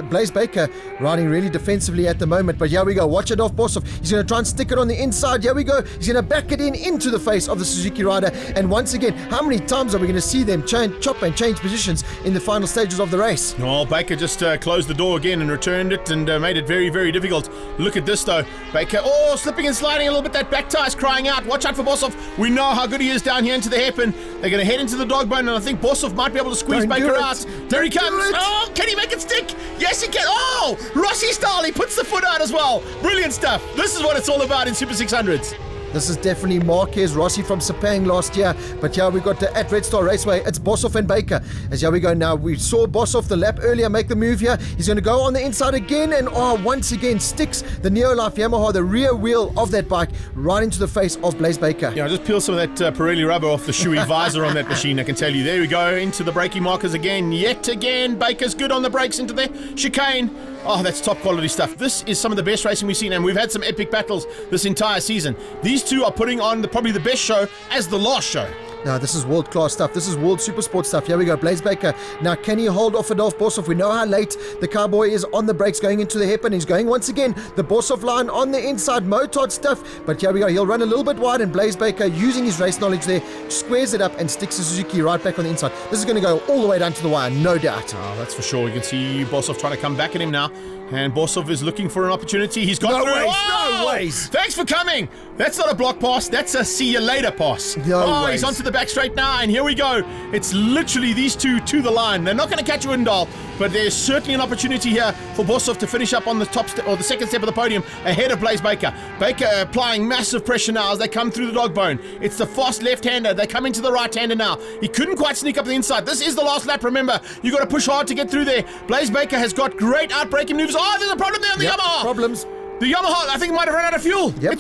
Blaise Baker riding really defensively at the moment. But here we go, watch it off Boshoff. He's going to try and stick it on the inside. Here we go, he's going to back it in into the face of the Suzuki rider. And once again, how many times are we going to see them chop and change positions in the final stages of the race? Well, Baker just closed the door again and returned it and made it very, very difficult. Look at this though, Baker, slipping and sliding a little bit. That back tyre's crying out. Watch out for Boshoff. We know how good he is down here into the hairpin. They're going to head into the dog bone, and I think Boshoff might be able to squeeze Baker out. There he comes. Oh, can he make it stick? Yes, he can. Oh, Rossi style. He puts the foot out as well. Brilliant stuff. This is what it's all about in Super 600s. This is definitely Marquez Rossi from Sepang last year. But here we got at Red Star Raceway, it's Boshoff and Baker. As here we go now, we saw Boshoff the lap earlier make the move here. He's going to go on the inside again, and once again sticks the Neolife Yamaha, the rear wheel of that bike, right into the face of Blaise Baker. Yeah, just peel some of that Pirelli rubber off the shoey visor on that machine, I can tell you. There we go, into the braking markers again. Yet again, Baker's good on the brakes into the chicane. Oh, that's top quality stuff. This is some of the best racing we've seen, and we've had some epic battles this entire season. These two are putting on probably the best show as the last show. Now, this is world-class stuff. This is world super sport stuff. Here we go. Blaze Baker. Now, can he hold off Adolf Boshoff? We know how late the Cowboy is on the brakes going into the hairpin. He's going once again. The Boshoff line on the inside. Motard stuff. But here we go. He'll run a little bit wide, and Blaze Baker, using his race knowledge there, squares it up and sticks the Suzuki right back on the inside. This is going to go all the way down to the wire, no doubt. Oh, that's for sure. You can see Boshoff trying to come back at him now. And Boshoff is looking for an opportunity. He's got through. No ways. Thanks for coming. That's not a block pass. That's a see you later pass. No ways. He's onto the back straight now, and here we go. It's literally these two to the line. They're not going to catch Uendal, but there's certainly an opportunity here for Boshoff to finish up on the top or the second step of the podium ahead of Blaze Baker. Baker applying massive pressure now as they come through the dog bone. It's the fast left-hander. They come into the right-hander now. He couldn't quite sneak up the inside. This is the last lap, remember. You got to push hard to get through there. Blaze Baker has got great outbraking moves. Oh, there's a problem there on the Yamaha. Problems. The Yamaha, I think, might have run out of fuel. Yep.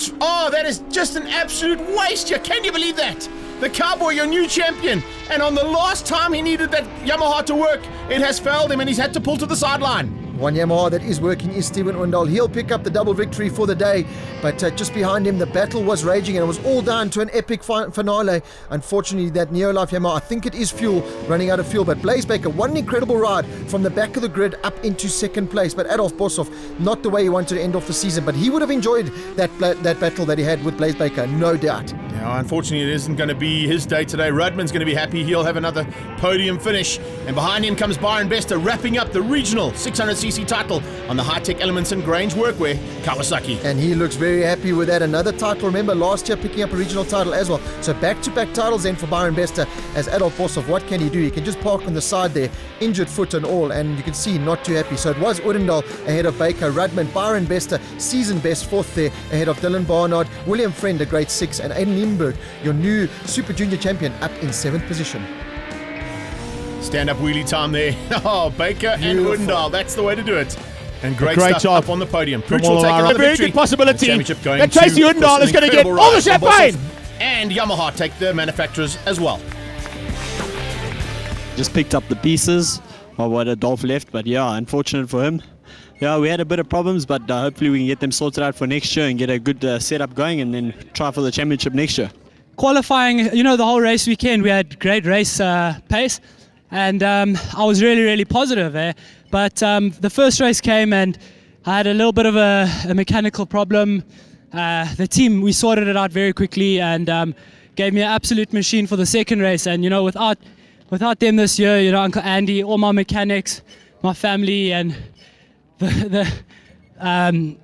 That is just an absolute waste. Can you believe that? The Cowboy, your new champion. And on the last time he needed that Yamaha to work, it has failed him and he's had to pull to the sideline. One Yamaha that is working is Steven Uendal. He'll pick up the double victory for the day, but just behind him the battle was raging and it was all down to an epic finale. Unfortunately, that Neolife Yamaha, I think it is fuel, running out of fuel, but Blaze Baker, one incredible ride from the back of the grid up into second place, but Adolf Boshoff, not the way he wanted to end off the season, but he would have enjoyed that battle that he had with Blaze Baker, no doubt. Now, unfortunately, it isn't going to be his day today. Rudman's going to be happy. He'll have another podium finish. And behind him comes Byron Bester, wrapping up the regional 600cc title on the high-tech Elements and Grange Workwear Kawasaki. And he looks very happy with that. Another title, remember, last year picking up a regional title as well. So back-to-back titles then for Byron Bester as Adolf Boshoff. What can he do? He can just park on the side there, injured foot and all, and you can see not too happy. So it was Uendal ahead of Baker, Rudman, Byron Bester, season best fourth there ahead of Dylan Barnard, William Friend, a great six, and Aiden Limburg, your new Super Junior champion, up in 7th position. Stand-up wheelie time there. Oh, Baker Beautiful. and Uendal. That's the way to do it. And great Great stuff job up on the podium. from Pooch will all take around. another A very victory. good possibility The championship going that Tracy to, of Uendal course, is an going to get incredible all the ride from champagne. Boshoff. And Yamaha take the manufacturers as well. Just picked up the pieces of what Adolf left, but yeah, unfortunate for him. Yeah, we had a bit of problems, but hopefully we can get them sorted out for next year and get a good setup going and then try for the championship next year. Qualifying, the whole race weekend, we had great race pace, and I was really positive there. But the first race came and I had a little bit of a mechanical problem. The team, we sorted it out very quickly and gave me an absolute machine for the second race. And without them this year, Uncle Andy, all my mechanics, my family, and I'm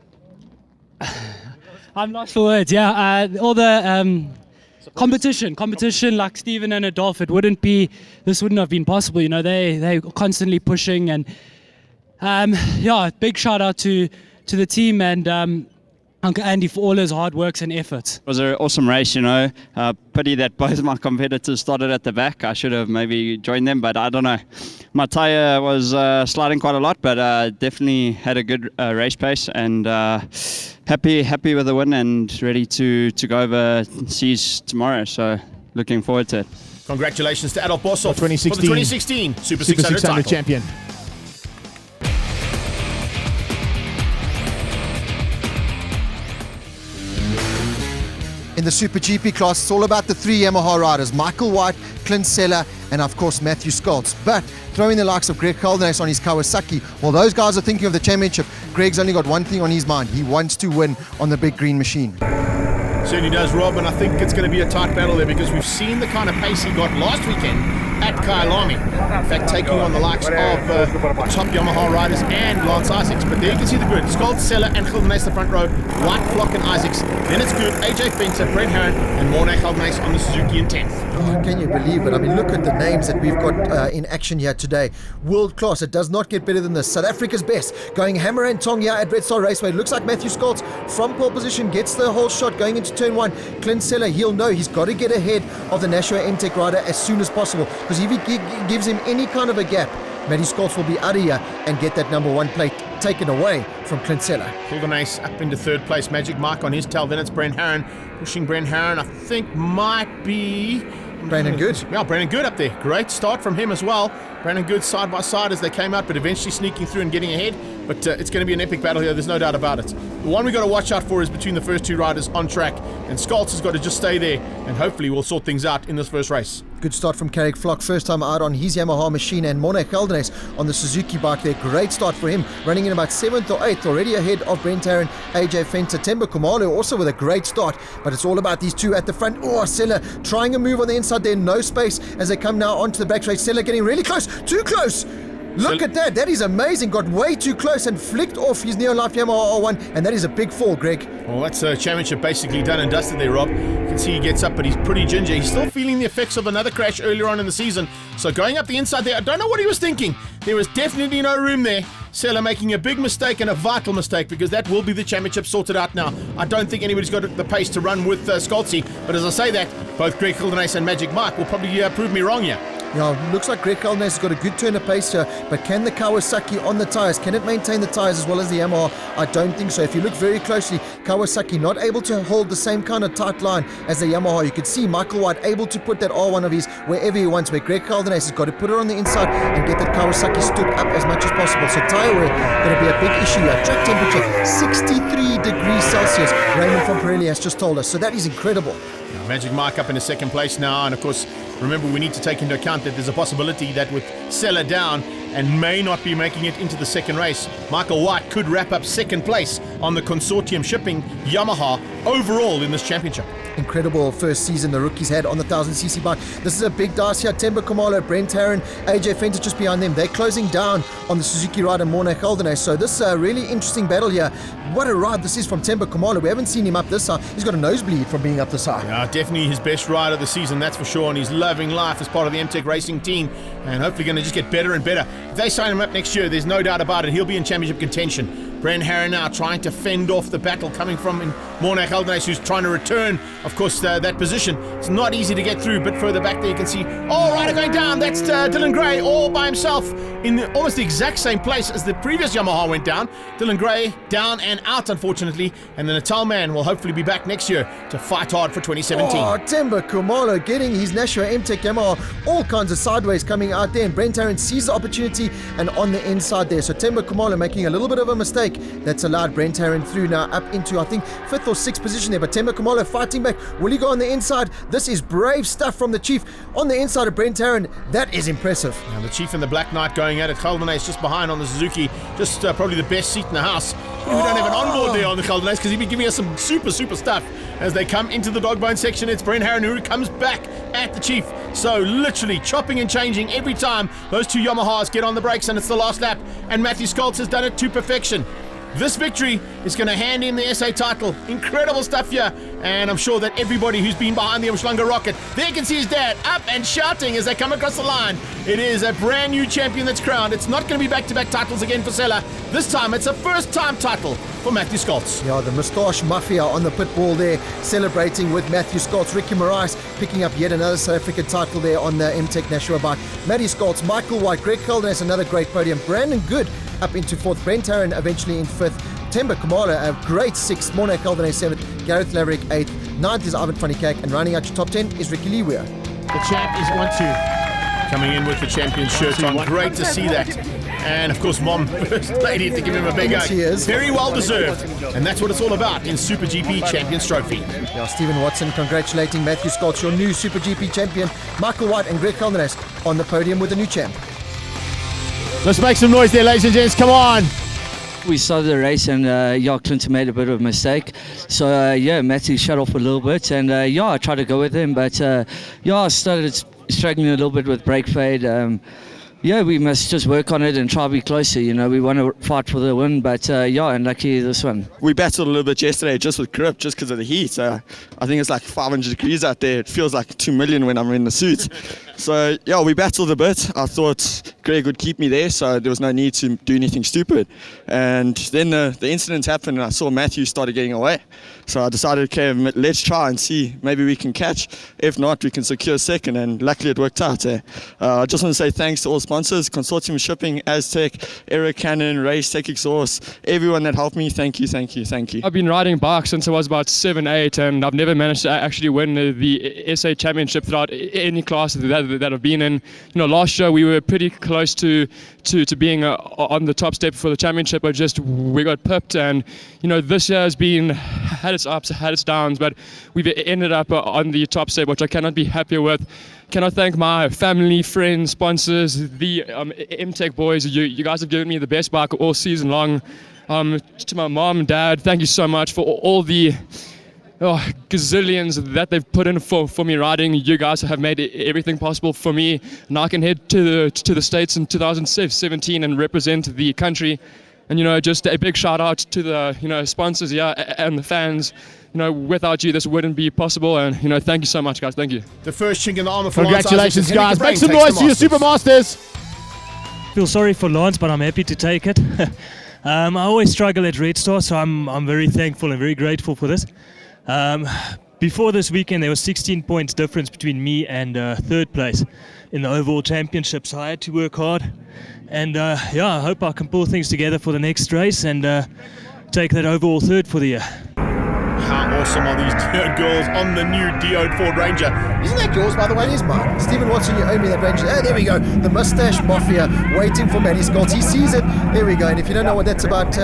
lost for words. Yeah, all the competition like Steven and Adolf, this wouldn't have been possible. They constantly pushing, and big shout out to the team and Uncle Andy for all his hard works and efforts. It was an awesome race, Pity that both my competitors started at the back. I should have maybe joined them, but I don't know. My tyre was sliding quite a lot, but definitely had a good race pace and happy with the win and ready to go overseas tomorrow. So looking forward to it. Congratulations to Adolf Boshoff for the 2016 Super 600 title. champion. In the Super GP class, it's all about the three Yamaha riders, Michael White, Clint Seller, and of course Matthew Scholz. But throwing the likes of Greg Caldenas on his Kawasaki, while those guys are thinking of the championship, Greg's only got one thing on his mind. He wants to win on the big green machine. Certainly does, Rob, and I think it's going to be a tight battle there because we've seen the kind of pace he got last weekend at Kyalami. In fact, taking on the likes of the top Yamaha riders and Lance Isaacs. But there you can see the grid. Scholz, Seller, and Caldenas the front row. White, Flock, and Isaacs. Then it's good. AJ Fenter, Brent Herron, and Mornay Caldenas on the Suzuki in 10th. Oh, can you believe it? I mean, look at the names that we've got in action here today. World class. It does not get better than this. South Africa's best. Going hammer and tong here at Red Star Raceway. It looks like Matthew Scholz from pole position gets the whole shot going into turn one. Clint Seller, he'll know he's got to get ahead of the Nashua M-Tech rider as soon as possible, because if he gives him any kind of a gap, Matty Scholz will be out of here and get that number one plate taken away from Clint Seller. Caldenas up into third place. Magic Mike on his tail. Then it's Brent Herron. Pushing Brent Herron, I think, might be Brandon Good. Yeah, Brandon Good up there. Great start from him as well. Brandon Good side by side as they came out, but eventually sneaking through and getting ahead. But it's going to be an epic battle here, there's no doubt about it. The one we got to watch out for is between the first two riders on track, and Scholz has got to just stay there, and hopefully we'll sort things out in this first race. Good start from Carrick Flock, first time out on his Yamaha machine, and Morne Geldenes on the Suzuki bike there. Great start for him, running in about 7th or 8th, already ahead of Brent Herron, AJ Fenter. Temba Khumalo also with a great start, but it's all about these two at the front. Oh, Sella trying a move on the inside there, no space as they come now onto the back straight. Sella getting really close, too close. Look at that, that is amazing. Got way too close and flicked off his Neolife Yamaha R1, and that is a big fall, Greg. Well, that's a championship basically done and dusted there, Rob. You can see he gets up, but he's pretty ginger. He's still feeling the effects of another crash earlier on in the season. So going up the inside there, I don't know what he was thinking. There was definitely no room there. Sella making a big mistake and a vital mistake, because that will be the championship sorted out now. I don't think anybody's got the pace to run with Scholzi, but as I say that, both Greg Geldenes and Magic Mike will probably prove me wrong here. Yeah, looks like Greg Geldenes has got a good turn of pace here, but can the Kawasaki on the tyres, can it maintain the tyres as well as the Yamaha? I don't think so. If you look very closely, Kawasaki not able to hold the same kind of tight line as the Yamaha. You could see Michael White able to put that R1 of his wherever he wants, where Greg Geldenes has got to put it on the inside and get that Kawasaki stood up as much as possible. So tyre wear going to be a big issue here. Track temperature 63 degrees Celsius, Raymond from Pirelli has just told us, so that is incredible. Magic Mike up in second place now, and of course, remember, we need to take into account that there's a possibility that with Sella down and may not be making it into the second race, Michael White could wrap up second place on the consortium shipping Yamaha overall in this championship. Incredible first season the rookies had on the 1000cc bike. This is a big dice here. Temba Khumalo, Brent Herron, AJ Fenter just behind them. They're closing down on the Suzuki rider Morne Geldenes. So this is a really interesting battle here. What a ride this is from Temba Khumalo. We haven't seen him up this high. He's got a nosebleed from being up this high. Yeah, definitely his best ride of the season, that's for sure, and he's loving life as part of the MTech Racing team, and hopefully going to just get better and better. If they sign him up next year, there's no doubt about it, he'll be in championship contention. Brent Herron now trying to fend off the battle coming from Morne Geldenes, who's trying to return, of course, that position. It's not easy to get through, but further back there you can see, rider going down. That's Dylan Gray all by himself in almost the exact same place as the previous Yamaha went down. Dylan Gray down and out, unfortunately, and the Natal man will hopefully be back next year to fight hard for 2017. Oh, Temba Khumalo getting his Nashua MTech Yamaha, all kinds of sideways coming out there, and Brent Herron sees the opportunity and on the inside there. So Temba Khumalo making a little bit of a mistake. That's allowed Brent Herron through now up into, I think, 5th or 6th position there. But Temba Khumalo fighting back. Will he go on the inside? This is brave stuff from the Chief on the inside of Brent Herron. That is impressive. Now the Chief and the Black Knight going at it. Geldenes just behind on the Suzuki. Just probably the best seat in the house. We don't have an onboard there on the Geldenes because he'd be giving us some super stuff. As they come into the dogbone section, it's Brent Herron who comes back at the Chief. So literally chopping and changing every time those two Yamahas get on the brakes, and it's the last lap. And Matthew Scholz has done it to perfection. This victory is going to hand in the SA title. Incredible stuff here. And I'm sure that everybody who's been behind the Umhlanga rocket, there you can see his dad up and shouting as they come across the line. It is a brand new champion that's crowned. It's not going to be back-to-back titles again for Sella. This time it's a first-time title for Matthew Scholz. Yeah, the Moustache Mafia on the pit wall there, celebrating with Matthew Scholz. Ricky Morais picking up yet another South African title there on the MTech Nashua bike. Matty Scholz, Michael White, Greg Geldenes, another great podium. Brandon Good up into 4th. Brent Herron eventually in 5th. Temba Khumalo, a great 6th. Morne Geldenes 7th. Gareth Laverick 8th. 9th is Ivan van die Kerk. And rounding out your top 10 is Ricky Leweer. The champ is 1-2. Coming in with the champion shirt on. Great to see that. And of course, Mom, First Lady, to give him a big hug. Very well deserved. And that's what it's all about in Super GP Champions Trophy. Yeah, Stephen Watson congratulating Matthew Scholz, your new Super GP champion. Michael White and Greg Geldenes on the podium with a new champ. Let's make some noise there, ladies and gents. Come on. We started the race and Clinton made a bit of a mistake. So Matthew shut off a little bit and I tried to go with him, but I started struggling a little bit with brake fade. We must just work on it and try to be closer. We want to fight for the win, but and lucky this one. We battled a little bit yesterday just with grip, just because of the heat. I think it's like 500 degrees out there. It feels like 2 million when I'm in the suit. So yeah, we battled a bit. I thought Greg would keep me there, so there was no need to do anything stupid. And then the incident happened, and I saw Matthew started getting away. So I decided, okay, let's try and see. Maybe we can catch. If not, we can secure second, and luckily it worked out. I just want to say thanks to all sponsors, Consortium Shipping, Aztec, Eric Cannon, Race Tech Exhaust, everyone that helped me. Thank you, thank you, thank you. I've been riding bikes since I was about 7, 8, and I've never managed to actually win the SA Championship throughout any class that I've been in. You know, last year we were pretty close to being on the top step for the championship, but just we got pipped. And you know, this year has been had its ups, had its downs, but we've ended up on the top step, which I cannot be happier with. Can I thank my family, friends, sponsors, the M-Tech boys. You guys have given me the best bike all season long. To my mom and dad, thank you so much for all the gazillions that they've put in for me riding. You guys have made everything possible for me. Now I can head to the States in 2017 and represent the country. And, you know, just a big shout out to the, you know, sponsors here and the fans. You know, without you, this wouldn't be possible. And, you know, thank you so much, guys. Thank you. The first chink in the armor for Congratulations, guys. Make some noise to your Supermasters. Feel sorry for Lance, but I'm happy to take it. I always struggle at Red Star, so I'm very thankful and very grateful for this. Before this weekend, there was 16 points difference between me and third place in the overall championship, so I had to work hard. And yeah, I hope I can pull things together for the next race and take that overall third for the year. How awesome are these deoed girls on the new deoed Ford Ranger? Isn't that yours, by the way? It is mine. Stephen Watson, you owe me that Ranger. Oh, there we go. The Mustache Mafia waiting for Matty Scholz. He sees it. There we go. And if you don't know what that's about,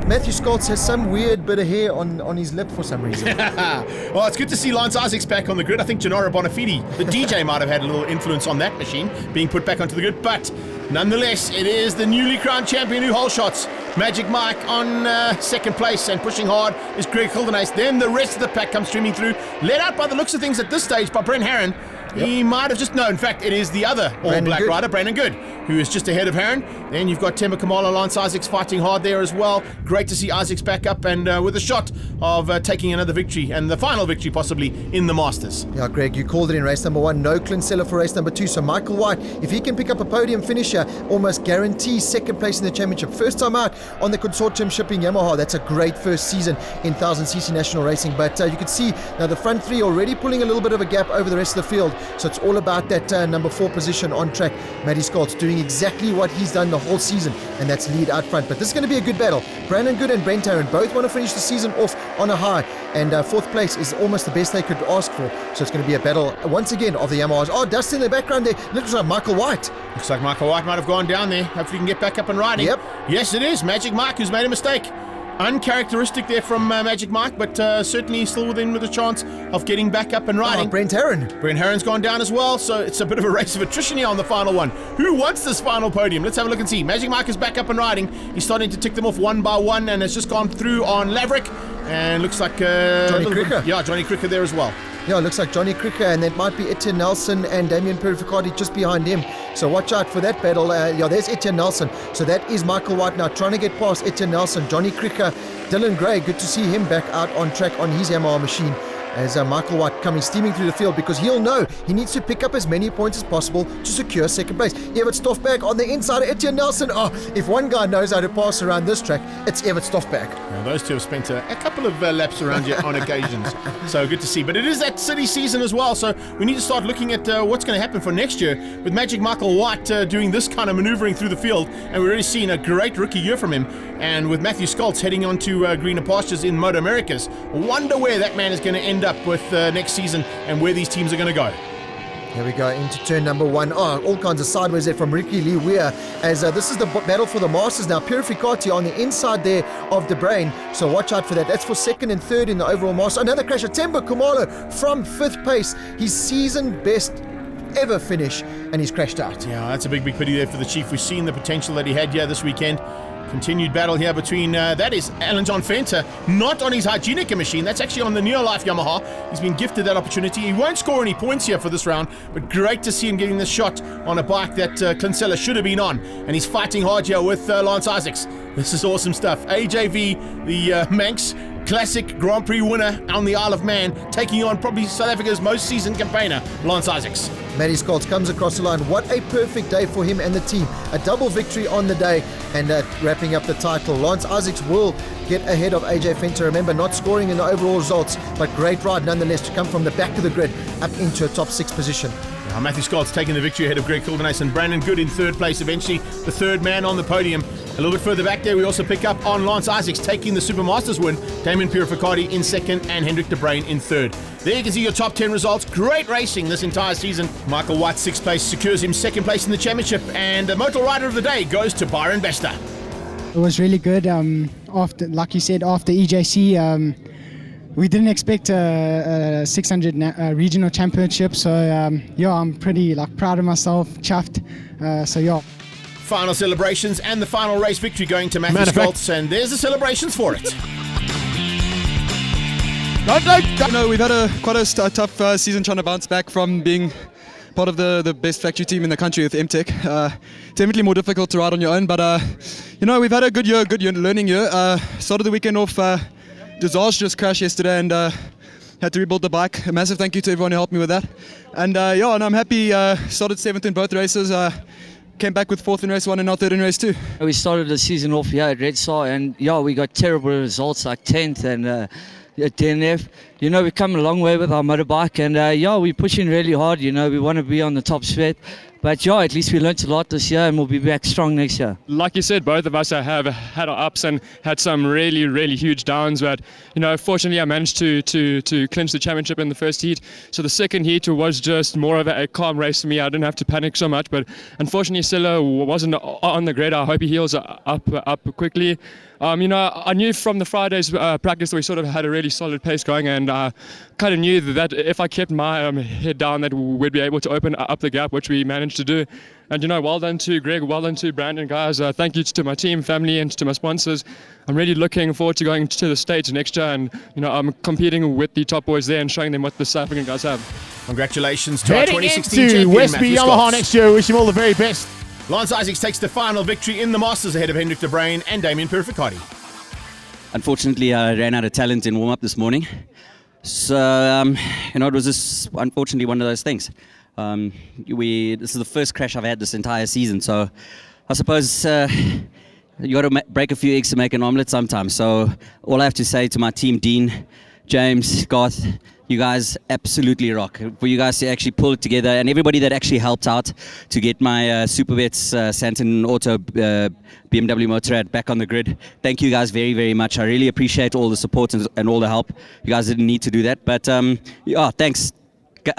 Matthew Scholz has some weird bit of hair on his lip for some reason. Well, it's good to see Lance Isaacs back on the grid. I think Gennaro Bonafide, the DJ, might have had a little influence on that machine being put back onto the grid. But nonetheless, it is the newly crowned champion who hole shots. Magic Mike on second place, and pushing hard is Greg Hildenace. Then the rest of the pack comes streaming through, led out by the looks of things at this stage by Brent Herron. Yep. He might have just, no, in fact, it is the other all-black rider, Brandon Good, who is just ahead of Herron. Then you've got Temba Kamala, Lance Isaacs fighting hard there as well. Great to see Isaacs back up and with a shot of taking another victory, and the final victory possibly in the Masters. Yeah, Greg, you called it in race number 1. No Clinsella for race number 2. So Michael White, if he can pick up a podium finisher, almost guarantees second place in the championship. First time out on the Consortium Shipping Yamaha. That's a great first season in 1000cc national racing. But you can see now the front three already pulling a little bit of a gap over the rest of the field. So it's all about that number 4 position on track. Matty Scholz doing exactly what he's done the whole season, and that's lead out front. But this is going to be a good battle. Brandon Good and Brent Herron both want to finish the season off on a high, and fourth place is almost the best they could ask for. So it's going to be a battle once again of the Yamahas. Oh, dust in the background there. Looks like Michael White. Looks like Michael White might have gone down there. Hopefully he can get back up and riding. Yep. Yes, it is Magic Mike who's made a mistake. Uncharacteristic there from Magic Mike, but certainly still within with a chance of getting back up and riding. Brent Herron. Brent Herron's gone down as well, so it's a bit of a race of attrition here on the final one. Who wants this final podium? Let's have a look and see. Magic Mike is back up and riding. He's starting to tick them off one by one, and has just gone through on Laverick, and looks like Johnny Cricker. Yeah, Johnny Cricker there as well. Yeah, it looks like Johnny Cricker, and that might be Etienne Nelson and Damien Perificati just behind him. So watch out for that battle. Yeah, there's Etienne Nelson. So that is Michael White now trying to get past Etienne Nelson. Johnny Cricker, Dylan Gray, good to see him back out on track on his Yamaha machine. As Michael White coming steaming through the field, because he'll know he needs to pick up as many points as possible to secure second place. Evert Stoffberg on the inside of Etienne Nelson. Oh, if one guy knows how to pass around this track, it's Evert Stoffberg. Now, those two have spent a couple of laps around here on occasions, so good to see. But it is that city season as well, so we need to start looking at what's going to happen for next year with Magic Michael White doing this kind of maneuvering through the field, and we've already seen a great rookie year from him. And with Matthew Scholz heading on to greener pastures in Moto Americas, wonder where that man is going to end up with next season and where these teams are going to go. Here we go into turn number 1. Oh, all kinds of sideways there from Ricky Lee Weir, as this is the battle for the Masters now. Perificati on the inside there of the brain, so watch out for that. That's for second and third in the overall Masters. Another crash of Temba Kumalo from 5th place, his season best ever finish, and he's crashed out. Yeah, that's a big pity there for the Chief. We've seen the potential that he had here this weekend. Continued battle here between, that is Alan John Fenter, not on his Hygienica machine, that's actually on the Neolife Yamaha. He's been gifted that opportunity. He won't score any points here for this round, but great to see him getting this shot on a bike that Clinsella should have been on. And he's fighting hard here with Lance Isaacs. This is awesome stuff. AJV, the Manx, Classic Grand Prix winner on the Isle of Man, taking on probably South Africa's most seasoned campaigner, Lance Isaacs. Matty Scholz comes across the line. What a perfect day for him and the team. A double victory on the day and wrapping up the title. Lance Isaacs will get ahead of AJ Fenter. Remember, not scoring in the overall results, but great ride nonetheless to come from the back of the grid up into a top 6 position. Now, Matthew Scott's taking the victory ahead of Greg Kildenace and Brandon Good in third place, eventually the third man on the podium. A little bit further back there, we also pick up on Lance Isaacs taking the Supermasters win, Damien Purificardi in second and Hendrik de Bruin in third. There you can see your top 10 results. Great racing this entire season. Michael White, 6th place, secures him second place in the championship, and the motor rider of the day goes to Byron Bester. It was really good. After, like you said, after EJC, we didn't expect a 600 regional championship, so I'm pretty proud of myself, chuffed. Final celebrations and the final race victory going to Matthew Scholz, and there's the celebrations for it. We've had quite a tough season trying to bounce back from being part of the best factory team in the country with MTech. Definitely more difficult to ride on your own, but we've had a good learning year. Started the weekend off disastrous crash yesterday and had to rebuild the bike. A massive thank you to everyone who helped me with that. And I'm happy. Started 7th in both races. Came back with 4th in race 1 and now 3rd in race 2. We started the season off here at Red Star and we got terrible results like 10th and at DNF. We've come a long way with our motorbike and we're pushing really hard. We want to be on the top split. But at least we learnt a lot this year and we'll be back strong next year. Like you said, both of us have had our ups and had some really, really huge downs. But, fortunately I managed to clinch the championship in the first heat. So the second heat was just more of a calm race for me. I didn't have to panic so much. But unfortunately, Silla wasn't on the grid. I hope he heals up quickly. I knew from the Friday's practice that we sort of had a really solid pace going, and I kind of knew that if I kept my head down that we'd be able to open up the gap, which we managed to do. And well done to Greg, well done to Brandon, guys. Thank you to my team, family, and to my sponsors. I'm really looking forward to going to the States next year, and I'm competing with the top boys there and showing them what the South African guys have. Congratulations to our Heading 2016 into champion, Westby Matthew Yamaha Scholz. next year. Wish him all the very best. Lance Isaacs takes the final victory in the Masters ahead of Hendrik de Bruin and Damien Purificardi. Unfortunately, I ran out of talent in warm-up this morning. So, it was just unfortunately one of those things. This is the first crash I've had this entire season, so I suppose you got to break a few eggs to make an omelette sometimes. So all I have to say to my team, Dean, James, Garth, you guys absolutely rock. For you guys to actually pull it together, and everybody that actually helped out to get my Superbets Santon Auto BMW Motorrad back on the grid. Thank you guys very, very much. I really appreciate all the support and all the help. You guys didn't need to do that, but thanks.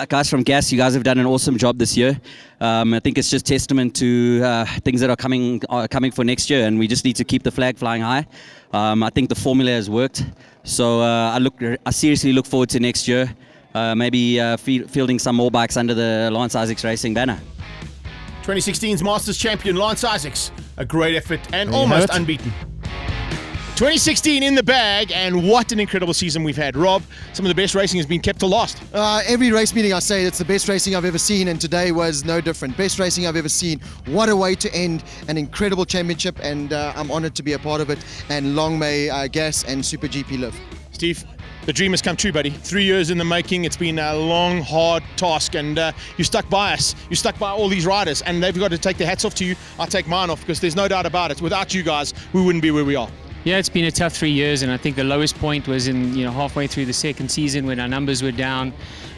Guys from GAS, you guys have done an awesome job this year. I think it's just testament to things that are coming for next year, and we just need to keep the flag flying high. I think the formula has worked, so I seriously look forward to next year, maybe fielding some more bikes under the Lance Isaacs Racing banner. 2016's Masters champion Lance Isaacs, a great effort and almost unbeaten. 2016 in the bag, and what an incredible season we've had. Rob, some of the best racing has been kept to last. Every race meeting I say it's the best racing I've ever seen, and today was no different. Best racing I've ever seen. What a way to end an incredible championship, and I'm honoured to be a part of it, and long may GAS and SuperGP live. Steve, the dream has come true, buddy. 3 years in the making. It's been a long, hard task, and you stuck by us. You stuck by all these riders, and they've got to take their hats off to you. I'll take mine off, because there's no doubt about it. Without you guys, we wouldn't be where we are. Yeah, it's been a tough 3 years, and I think the lowest point was in halfway through the second season when our numbers were down.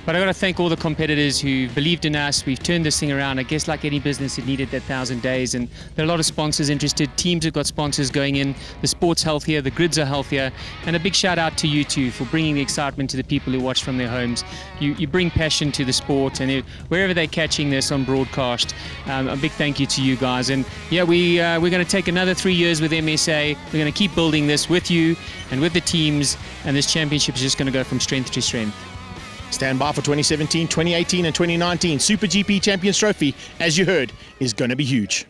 But I got to thank all the competitors who believed in us. We've turned this thing around. I guess like any business, it needed that 1,000 days, and there are a lot of sponsors interested. Teams have got sponsors going in. The sport's healthier, the grids are healthier, and a big shout out to you two for bringing the excitement to the people who watch from their homes. You bring passion to the sport, and wherever they're catching this on broadcast, a big thank you to you guys. And yeah, we're going to take another 3 years with MSA. We're going to keep building this with you and with the teams, and this championship is just going to go from strength to strength. Stand by for 2017, 2018 and 2019. SuperGP Champions Trophy, as you heard, is going to be huge.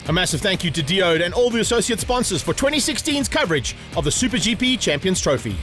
A massive thank you to Diode and all the associate sponsors for 2016's coverage of the SuperGP Champions Trophy.